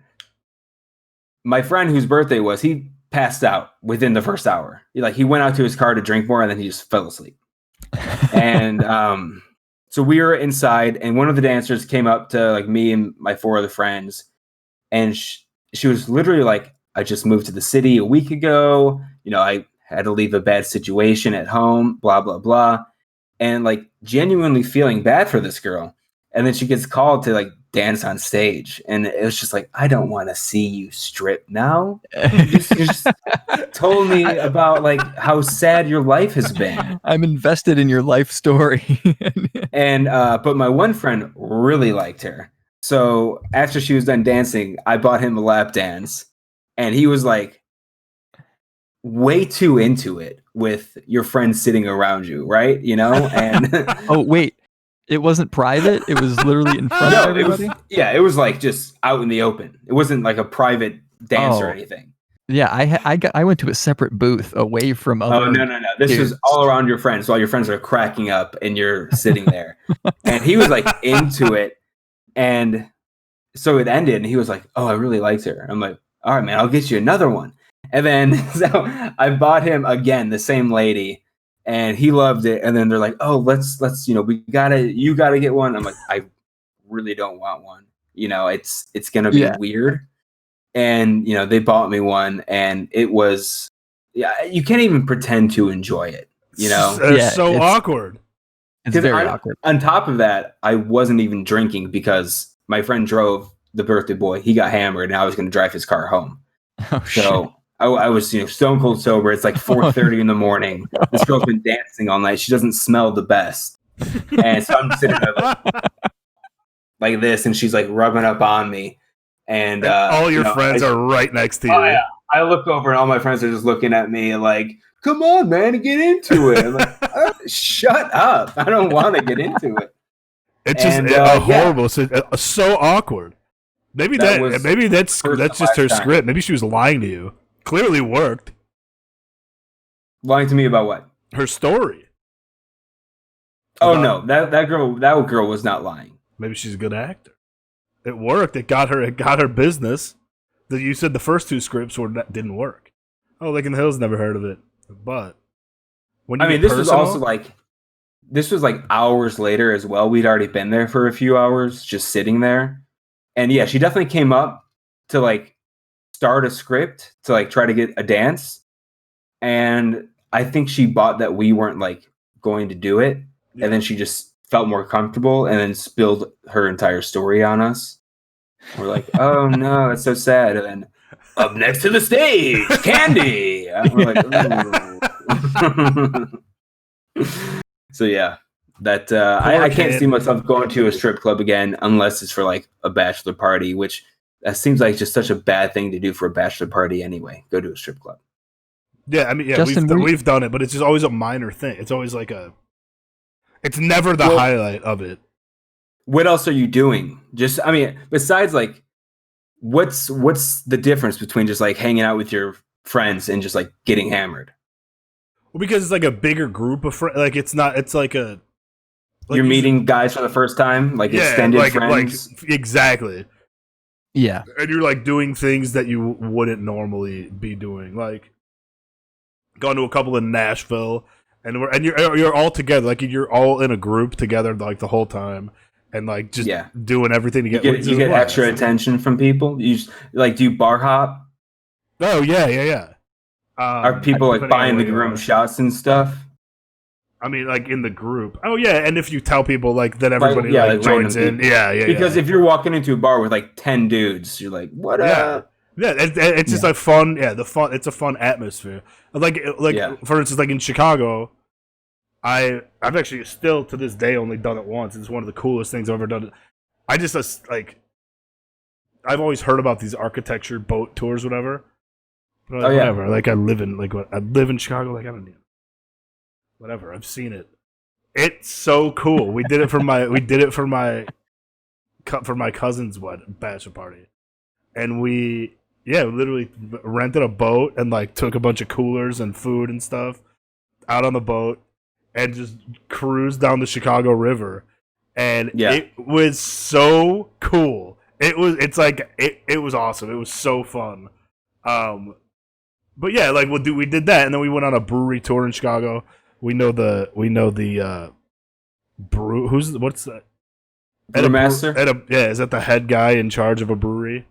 my friend whose birthday was, he passed out within the first hour. He went out to his car to drink more, and then he just fell asleep. And so we were inside, and one of the dancers came up to like me and my 4 other friends, and she was literally like, I just moved to the city a week ago. I had to leave a bad situation at home, blah, blah, blah. And like genuinely feeling bad for this girl. And then she gets called to like dance on stage. And it was just like, I don't want to see you strip now. You just told me about like how sad your life has been. I'm invested in your life story. And but my one friend really liked her. So after she was done dancing, I bought him a lap dance. And he was like way too into it with your friends sitting around you, right? And oh, wait. It wasn't private? It was literally in front of everybody? It was like just out in the open. It wasn't like a private dance or anything. Yeah, I went to a separate booth away from other. Oh, no. This was all around your friends while your friends are cracking up and you're sitting there. And he was like into it. And so it ended and he was like, oh, I really liked her. I'm like, all right, man, I'll get you another one. And then so I bought him again, the same lady. And he loved it. And then they're like, oh, let's, you gotta get one. I'm like, I really don't want one. It's going to be weird. And, they bought me one and it was, you can't even pretend to enjoy it. It's so awkward. It's very awkward. On top of that, I wasn't even drinking because my friend drove the birthday boy. He got hammered and I was going to drive his car home. Oh, so I was stone cold sober. It's like 4:30 in the morning. This girl's been dancing all night. She doesn't smell the best, and so I'm sitting there like this, and she's like rubbing up on me, and all your friends are right next to you. Oh, yeah. I look over, and all my friends are just looking at me like, "Come on, man, get into it." I'm like, oh, shut up! I don't want to get into it. It's just horrible, so awkward. Maybe that's just her script. Maybe she was lying to you. Clearly worked. Lying to me about what? Her story. Oh no, that girl was not lying. Maybe she's a good actor. It worked. It got her business. You said the first two scripts didn't work. Oh, Lake in the Hills, never heard of it. But this was also like hours later as well. We'd already been there for a few hours, just sitting there. And yeah, she definitely came up to like start a script to like try to get a dance. And I think she bought that we weren't like going to do it. Yeah. And then she just felt more comfortable and then spilled her entire story on us. We're like, oh no, it's so sad. And then up next to the stage, Candy. We're like, ooh. So yeah, that I can't see myself going to a strip club again unless it's for like a bachelor party, which that seems like just such a bad thing to do for a bachelor party anyway. Go to a strip club. Yeah, I mean, yeah, Justin, we've done it, but it's just always a minor thing. It's always like it's never the highlight of it. What else are you doing? Besides like, what's the difference between just like hanging out with your friends and just like getting hammered? Well, because it's like a bigger group of friends. Like it's like you're meeting guys for the first time, like extended friends. Like, exactly. Yeah, and you're like doing things that you wouldn't normally be doing, like going to a couple in Nashville, and you're all together, like you're all in a group together, like the whole time, and like just doing everything to get you get extra attention from people. You just, like, do you bar hop? Oh yeah. Are people like buying the groom shots and stuff? I mean, like in the group. Oh yeah, and if you tell people like that, everybody like joins in. Yeah. Because if you're walking into a bar with like 10 dudes, you're like, what up? Yeah, it's just like fun. Yeah, it's a fun atmosphere. Like for instance, like in Chicago, I've actually still to this day only done it once. It's one of the coolest things I've ever done. I just like I've always heard about these architecture boat tours, whatever. But whatever. Like I live in Chicago. Like I don't know. Whatever, I've seen it. It's so cool. We did it for my cousin's bachelor party, and we literally rented a boat and like took a bunch of coolers and food and stuff out on the boat and just cruised down the Chicago River, and it was so cool. It was awesome. It was so fun. But yeah, like we did that, and then we went on a brewery tour in Chicago. We know the brew. What's that? Brewmaster? Is that the head guy in charge of a brewery?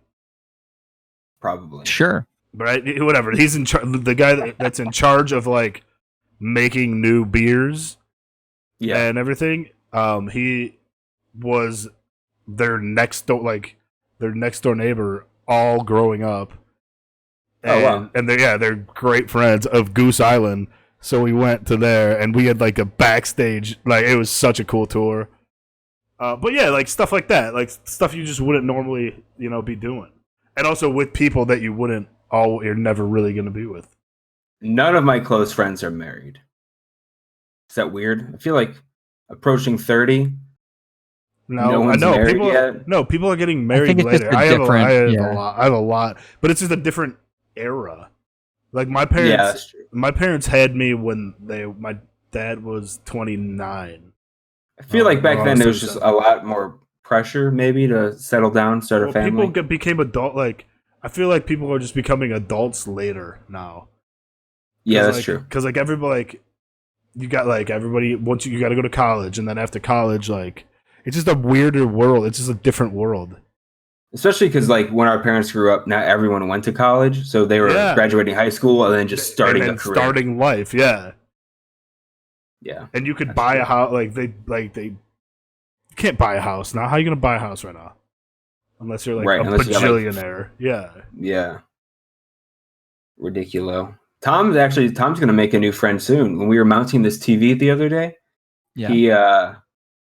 Probably. Sure. Right. Whatever. He's in charge. The guy that's in charge of like making new beers. Yeah. And everything. He was their next door neighbor all growing up. And, wow. And they're great friends of Goose Island. So we went to there, and we had like a backstage. Like it was such a cool tour. But yeah, like stuff like that, like stuff you just wouldn't normally, be doing, and also with people that you're never really going to be with. None of my close friends are married. Is that weird? I feel like approaching 30. No people are getting married later. I have a lot, but it's just a different era. Like my parents had me when my dad was 29. I feel like back then there was just a lot more pressure, maybe, to settle down, start a family. People became adult. Like I feel like people are just becoming adults later now. Yeah, that's true. Because like everybody, you got like everybody. Once you got to go to college, and then after college, like it's just a weirder world. It's just a different world. Especially because, like, when our parents grew up, not everyone went to college, so they were graduating high school and then just starting a career. Starting life, yeah. Yeah. And you could buy a house, you can't buy a house now. How are you going to buy a house right now? Unless you're, like, a bajillionaire. Yeah. Ridiculo. Tom's gonna make a new friend soon. When we were mounting this TV the other day, Yeah.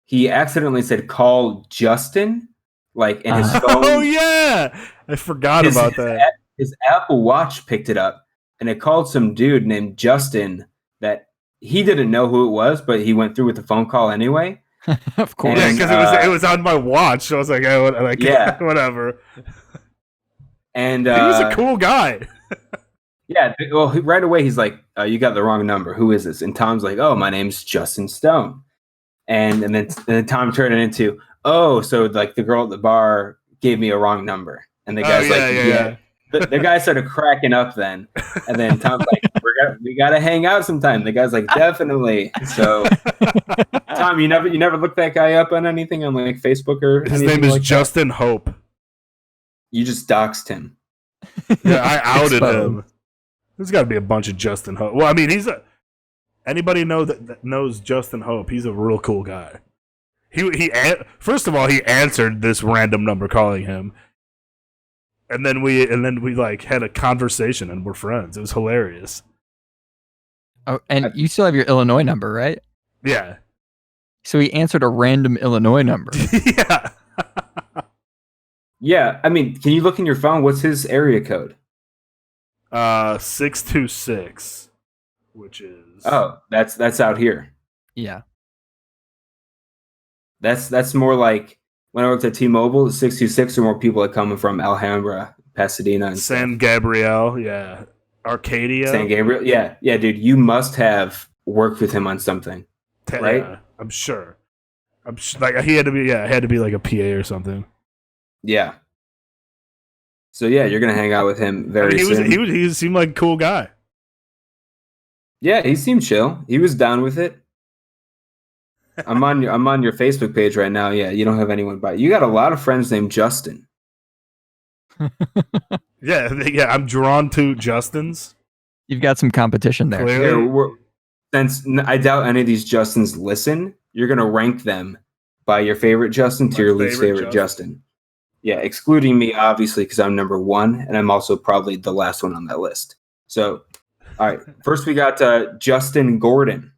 he accidentally said call Justin, like, and his phone. Oh yeah, I forgot about that. His Apple Watch picked it up, and it called some dude named Justin that he didn't know who it was, but he went through with the phone call anyway. Of course. Yeah, And, because it was on my watch. So I was like, Yeah. whatever. And He was a cool guy. yeah, well, right away he's like, "You got the wrong number. Who is this?" And Tom's like, "Oh, my name's Justin Stone." And then Tom turned it into, "Oh, so like the girl at the bar gave me a wrong number." And the guy's yeah. The guy started cracking up then, and then Tom's like, "We gotta hang out sometime." The guy's like, "Definitely." So, Tom, you never looked that guy up on anything on like Facebook or His anything name is like Justin Hope. You just doxed him. Yeah, I outed Exposed. him. There's got to be a bunch of Justin Hope. Well, I mean, anybody that knows Justin Hope. He's a real cool guy. First of all, he answered this random number calling him, and then we like had a conversation and we're friends. It was hilarious. Oh, and you still have your Illinois number, right? Yeah. So he answered a random Illinois number. Yeah. Yeah, I mean, can you look in your phone? What's his area code? 626, which is that's out here. Yeah. That's more like when I worked at T-Mobile. 626 are more people that come from Alhambra, Pasadena, and San Gabriel. Yeah, Arcadia. San Gabriel. Yeah, dude, you must have worked with him on something, right? Yeah, I'm sure. Like he had to be. Yeah, it had to be like a PA or something. Yeah. So yeah, you're gonna hang out with him very soon. He seemed like a cool guy. Yeah, he seemed chill. He was down with it. I'm on your Facebook page right now. Yeah, you don't have anyone by. You got a lot of friends named Justin. Yeah. I'm drawn to Justin's. You've got some competition there. Clearly. Since I doubt any of these Justins listen, you're gonna rank them by your favorite Justin to your least favorite Justin. Yeah, excluding me, obviously, because I'm number 1, and I'm also probably the last one on that list. So, all right. First, we got Justin Gordon.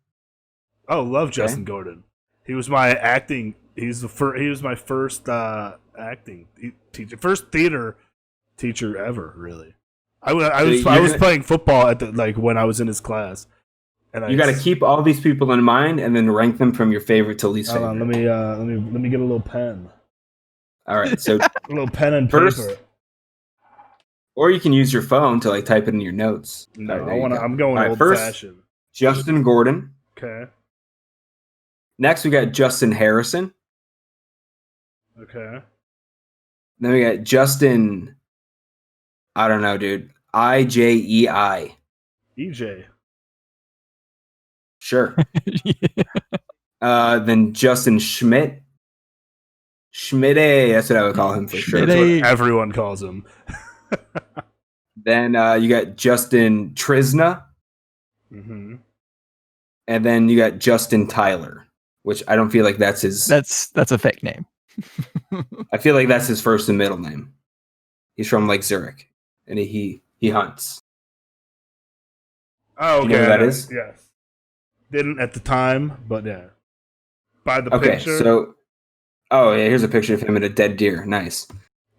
Oh, love Justin Gordon. He was my acting. He was my first acting teacher, first theater teacher ever. Really, I was playing football at when I was in his class. And you got to keep all these people in mind, and then rank them from your favorite to least favorite. Hold on, let me get a little pen. All right, so a little pen and paper. Or you can use your phone to type it in your notes. No, right, I'm going old fashioned. Justin Gordon. Okay. Next, we got Justin Harrison. Okay. Then we got Justin. I don't know, dude. IJEI. EJ. Sure. Then Justin Schmidt. Schmidt, that's what I would call him for sure. That's what everyone calls him. Then you got Justin Trisna. Mm-hmm. And then you got Justin Tyler, which I don't feel like that's his. That's a fake name. I feel like that's his first and middle name. He's from Zurich, and he hunts. Oh, okay. You know who that is? Yes. Didn't at the time, but yeah. By the Okay, picture. so here's a picture of him and a dead deer. Nice.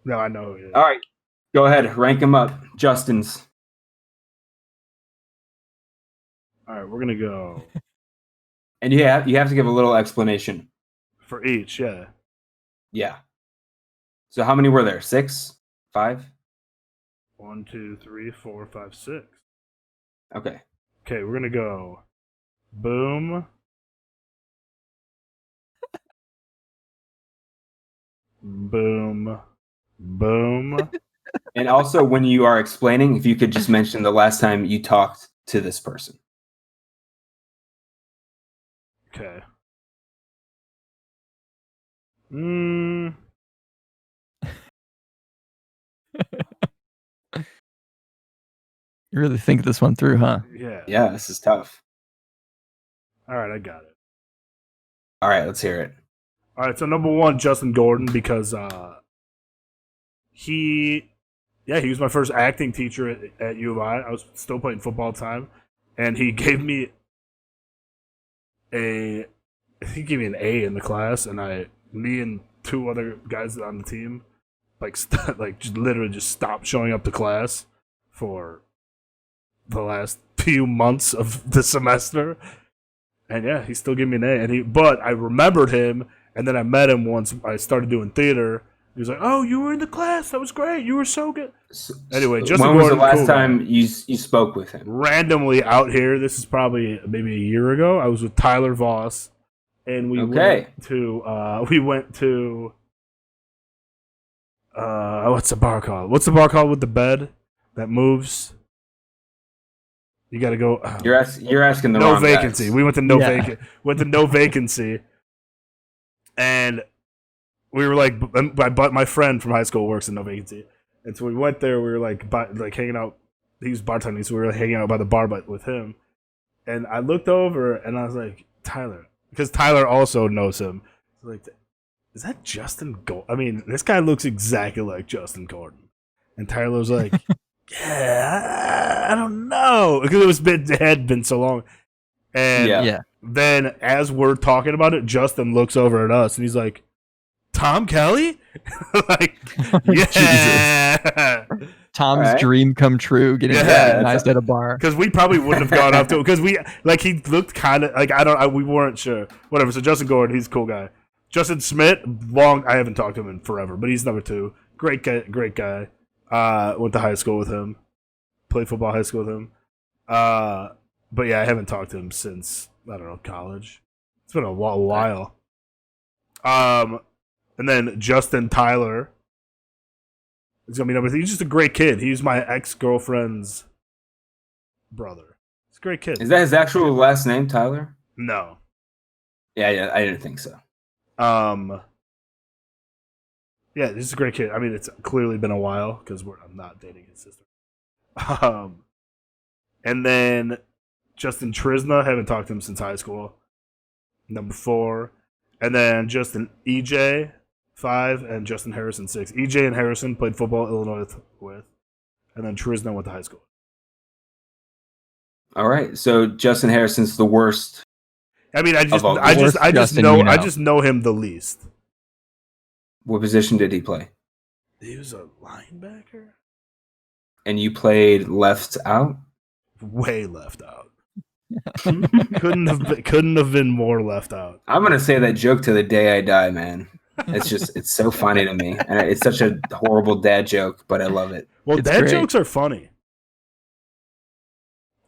No, I know who he is. All right, go ahead, rank them up. Justin's. All right, we're gonna go. And you have to give a little explanation for each. Yeah. Yeah. So how many were there? 6? 5? 1, 2, 3, 4, 5, 6. Okay. Okay, we're gonna go. Boom. Boom. Boom. And also, when you are explaining, if you could just mention the last time you talked to this person. Okay. You really think this one through, huh? Yeah. Yeah, this is tough. All right, I got it. All right, let's hear it. All right, so number 1, Justin Gordon, because he Yeah, he was my first acting teacher at U of I. I was still playing football at the time, and he gave me a, he gave me an A in the class, and me and two other guys on the team, just literally just stopped showing up to class for the last few months of the semester. And yeah, he still gave me an A. But I remembered him, and then I met him once. I started doing theater. He was like, "Oh, you were in the class. That was great. You were so good." Anyway, Justin when was the Gordon, last cool time guy. you spoke with him? Randomly out here, this is probably maybe a year ago. I was with Tyler Voss, and we went to what's the bar called? What's the bar called with the bed that moves? You got to go. You're asking the No wrong Vacancy. guys. We went to No Vacancy, and we were like, but my friend from high school works in No Vacancy, and so we went there. We were like hanging out. He was bartending, so we were hanging out by the bar, but with him. And I looked over, and I was like, Tyler, because Tyler also knows him. Like, is that Justin Gordon? I mean, this guy looks exactly like Justin Gordon. And Tyler was like, yeah, I don't know, because it had been so long. And then as we're talking about it, Justin looks over at us, and he's like, Tom Kelly? Like, yeah. Tom's dream come true, getting recognized at a bar. Because we probably wouldn't have gone up to him. Because he looked kind of like, we weren't sure. Whatever. So Justin Gordon, he's a cool guy. Justin Smith, I haven't talked to him in forever, but he's number 2. Great guy. Went to high school with him. Played football high school with him. But yeah, I haven't talked to him since, I don't know, college. It's been a while. And then Justin Tyler is going to be number 3. He's just a great kid. He's my ex-girlfriend's brother. He's a great kid. Is that his actual last name, Tyler? No. Yeah, I didn't think so. Yeah, he's a great kid. I mean, it's clearly been a while because I'm not dating his sister. And then Justin Trisna, haven't talked to him since high school. Number 4. And then Justin EJ, 5, and Justin Harrison, 6. EJ and Harrison played football at Illinois with, and then Trisna went to high school. All right, so Justin Harrison's the worst. I mean, I just know him the least. What position did he play? He was a linebacker. And you played left out? Way left out. couldn't have been more left out. I'm gonna say that joke to the day I die, man. It's so funny to me, and it's such a horrible dad joke, but I love it. Well, dad jokes are funny.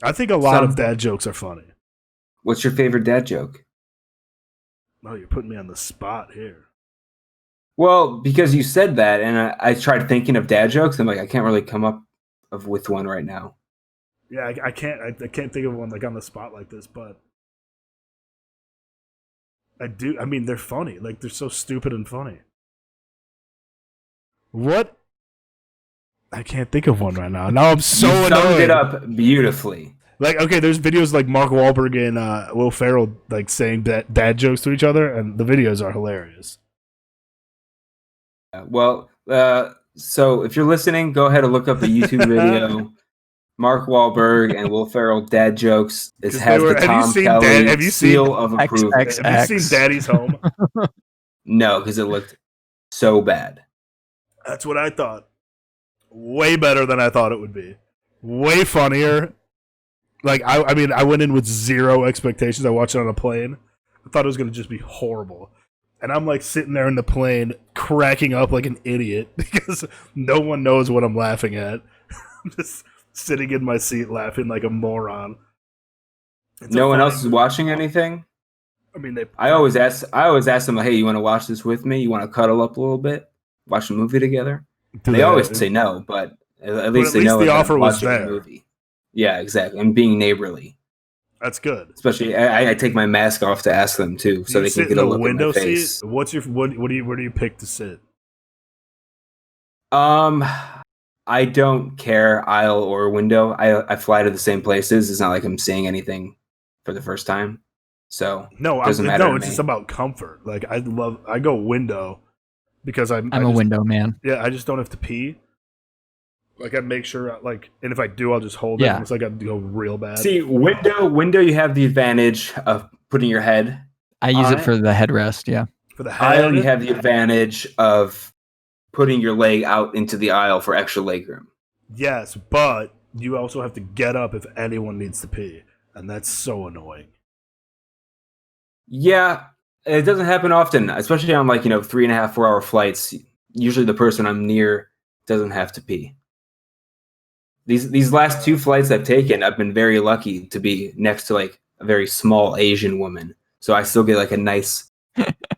I think a lot of dad jokes are funny. What's your favorite dad joke? Oh, you're putting me on the spot here. Well, because you said that, and I tried thinking of dad jokes. I'm like, I can't really come up with one right now. Yeah, I can't think of one like on the spot like this, but I do. I mean, they're funny. Like, they're so stupid and funny. What? I can't think of one right now. Now I'm so annoyed. You summed it up beautifully. Like, okay, there's videos like Mark Wahlberg and Will Ferrell like saying dad jokes to each other, and the videos are hilarious. Well, so if you're listening, go ahead and look up the YouTube video. Mark Wahlberg and Will Ferrell dad jokes. It has the Tom Kelly seal of approval. Have you seen Daddy's Home? No, because it looked so bad. That's what I thought. Way better than I thought it would be. Way funnier. Like, I mean, I went in with zero expectations. I watched it on a plane. I thought it was going to just be horrible. And I'm like sitting there in the plane cracking up like an idiot because no one knows what I'm laughing at. I'm just sitting in my seat laughing like a moron. No one else is watching anything? I mean, I always ask them, hey, you want to watch this with me? You want to cuddle up a little bit? Watch a movie together? They always say no, but at least they know the offer was there. Movie. Yeah, exactly. And being neighborly. That's good. Especially, I take my mask off to ask them too, so they can get a look at my face. Seat? Where do you pick to sit? I don't care, aisle or window. I fly to the same places. It's not like I'm seeing anything for the first time, so no, it doesn't matter. No, it's just about comfort. Like, I go window because I'm a window man. Yeah, I just don't have to pee. Like I make sure, and if I do, I'll just hold it. Yeah. Unless I got to go real bad. See, window, you have the advantage of putting your head. I use on it for the headrest. Yeah. For the head, Aisle, you have the advantage of putting your leg out into the aisle for extra leg room. yes, but you also have to get up if anyone needs to pee, and that's so annoying. Yeah, it doesn't happen often, especially on 3.5, 4 hour flights. Usually, the person I'm near doesn't have to pee. These last 2 flights I've taken, I've been very lucky to be next to a very small Asian woman, so I still get a nice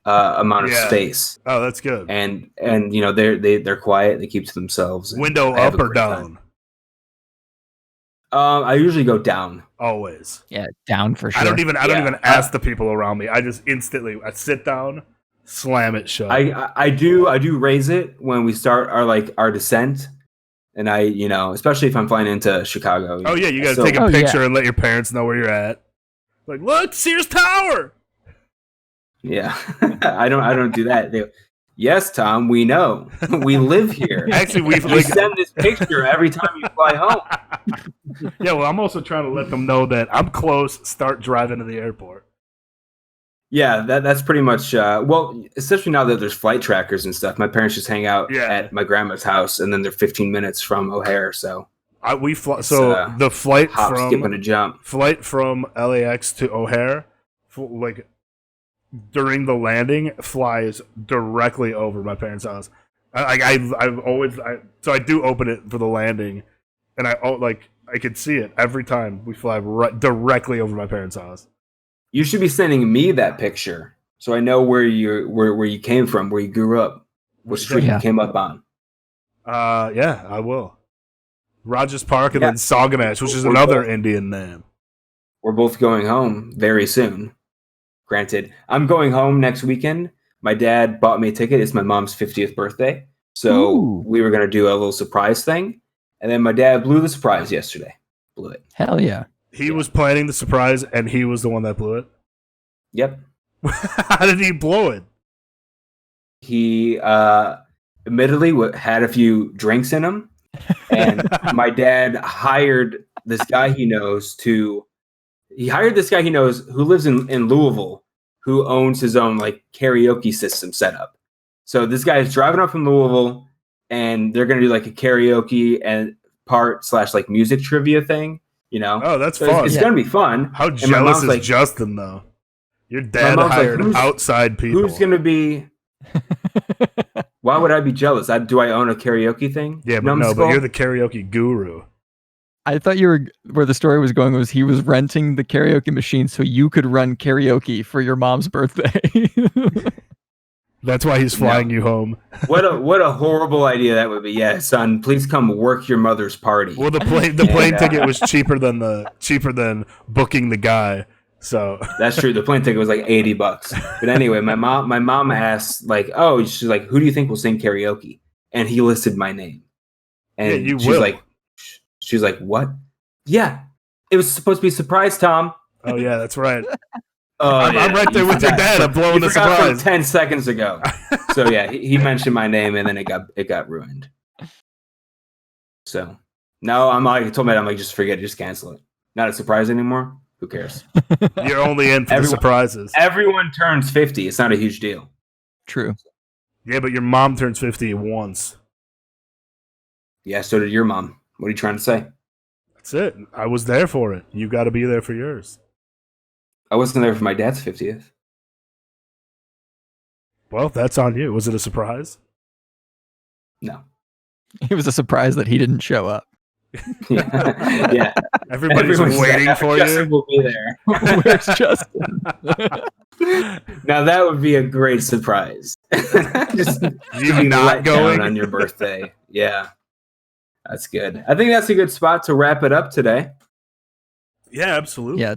amount of space. Oh, that's good. And they're quiet, they keep to themselves. Window up or down? I usually go down. Always. Yeah, down for sure. I don't even ask the people around me. I just instantly sit down, slam it shut. I do raise it when we start our descent, and especially if I'm flying into Chicago. Oh yeah, you got to take a picture and let your parents know where you're at. Like, look, Sears Tower. Yeah, I don't do that. They go, yes, Tom, we know. We live here. Actually, we send this picture every time you fly home. Yeah, well, I'm also trying to let them know that I'm close. Start driving to the airport. Yeah, that's pretty much. Especially now that there's flight trackers and stuff. My parents just hang out at my grandma's house, and then they're 15 minutes from O'Hare. So the flight hop, skip, and a jump. Flight from LAX to O'Hare, during the landing, flies directly over my parents' house. So I do open it for the landing, and I could see it every time we fly directly over my parents' house. You should be sending me that picture so I know where you came from, where you grew up, what street you came up on. Yeah, I will. Rogers Park and then Sauganash, which is another Indian name. We're both going home very soon. Granted, I'm going home next weekend. My dad bought me a ticket. It's my mom's 50th birthday. So we were going to do a little surprise thing. And then my dad blew the surprise yesterday. Blew it. Hell yeah. He was planning the surprise, and he was the one that blew it? Yep. How did he blow it? He admittedly had a few drinks in him. And my dad hired this guy he knows who lives in Louisville, who owns his own karaoke system setup. So this guy is driving up from Louisville, and they're going to do a karaoke and part / music trivia thing. Oh, that's so fun. It's going to be fun. How jealous is Justin, though? Your dad hired outside people. Who's going to be... Why would I be jealous? Do I own a karaoke thing? Yeah, but but you're the karaoke guru. I thought where the story was going was he was renting the karaoke machine so you could run karaoke for your mom's birthday. That's why he's flying you home. What a horrible idea that would be. Yeah, son, please come work your mother's party. Well, the plane ticket was cheaper than booking the guy. So that's true. The plane ticket was $80. But anyway, my mom asked she's like, who do you think will sing karaoke? And he listed my name. And she's like, what? Yeah, it was supposed to be a surprise, Tom. Oh yeah, that's right. I'm right there with your dad. I'm blowing the surprise 10 seconds ago. So yeah, he mentioned my name, and then it got ruined. So now I told my dad, I'm just forget it, just cancel it. Not a surprise anymore. Who cares? You're only in for the surprises. Everyone turns 50. It's not a huge deal. True. Yeah, but your mom turns 50 once. Yeah, so did your mom. What are you trying to say? That's it. I was there for it. You got to be there for yours. I wasn't there for my dad's 50th. Well, that's on you. Was it a surprise? No. It was a surprise that he didn't show up. Yeah. Everybody's waiting for Justin you. Will be there. Where's Justin? Now that would be a great surprise. Just you not going on your birthday. Yeah. That's good. I think that's a good spot to wrap it up today. Yeah, absolutely. Yeah,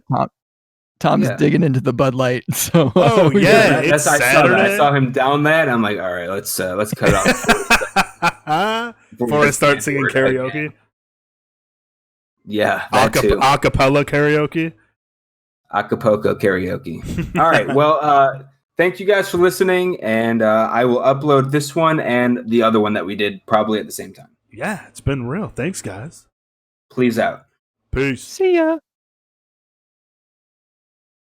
Tom's digging into the Bud Light. So it's Saturday. I saw him down that. I'm like, all right, let's cut it off before I start singing karaoke. Yeah, that too. Acapella karaoke. Acapulco karaoke. All right. Well, thank you guys for listening, and I will upload this one and the other one that we did probably at the same time. yeah, it's been real. Thanks, guys. Please out. Peace. See ya.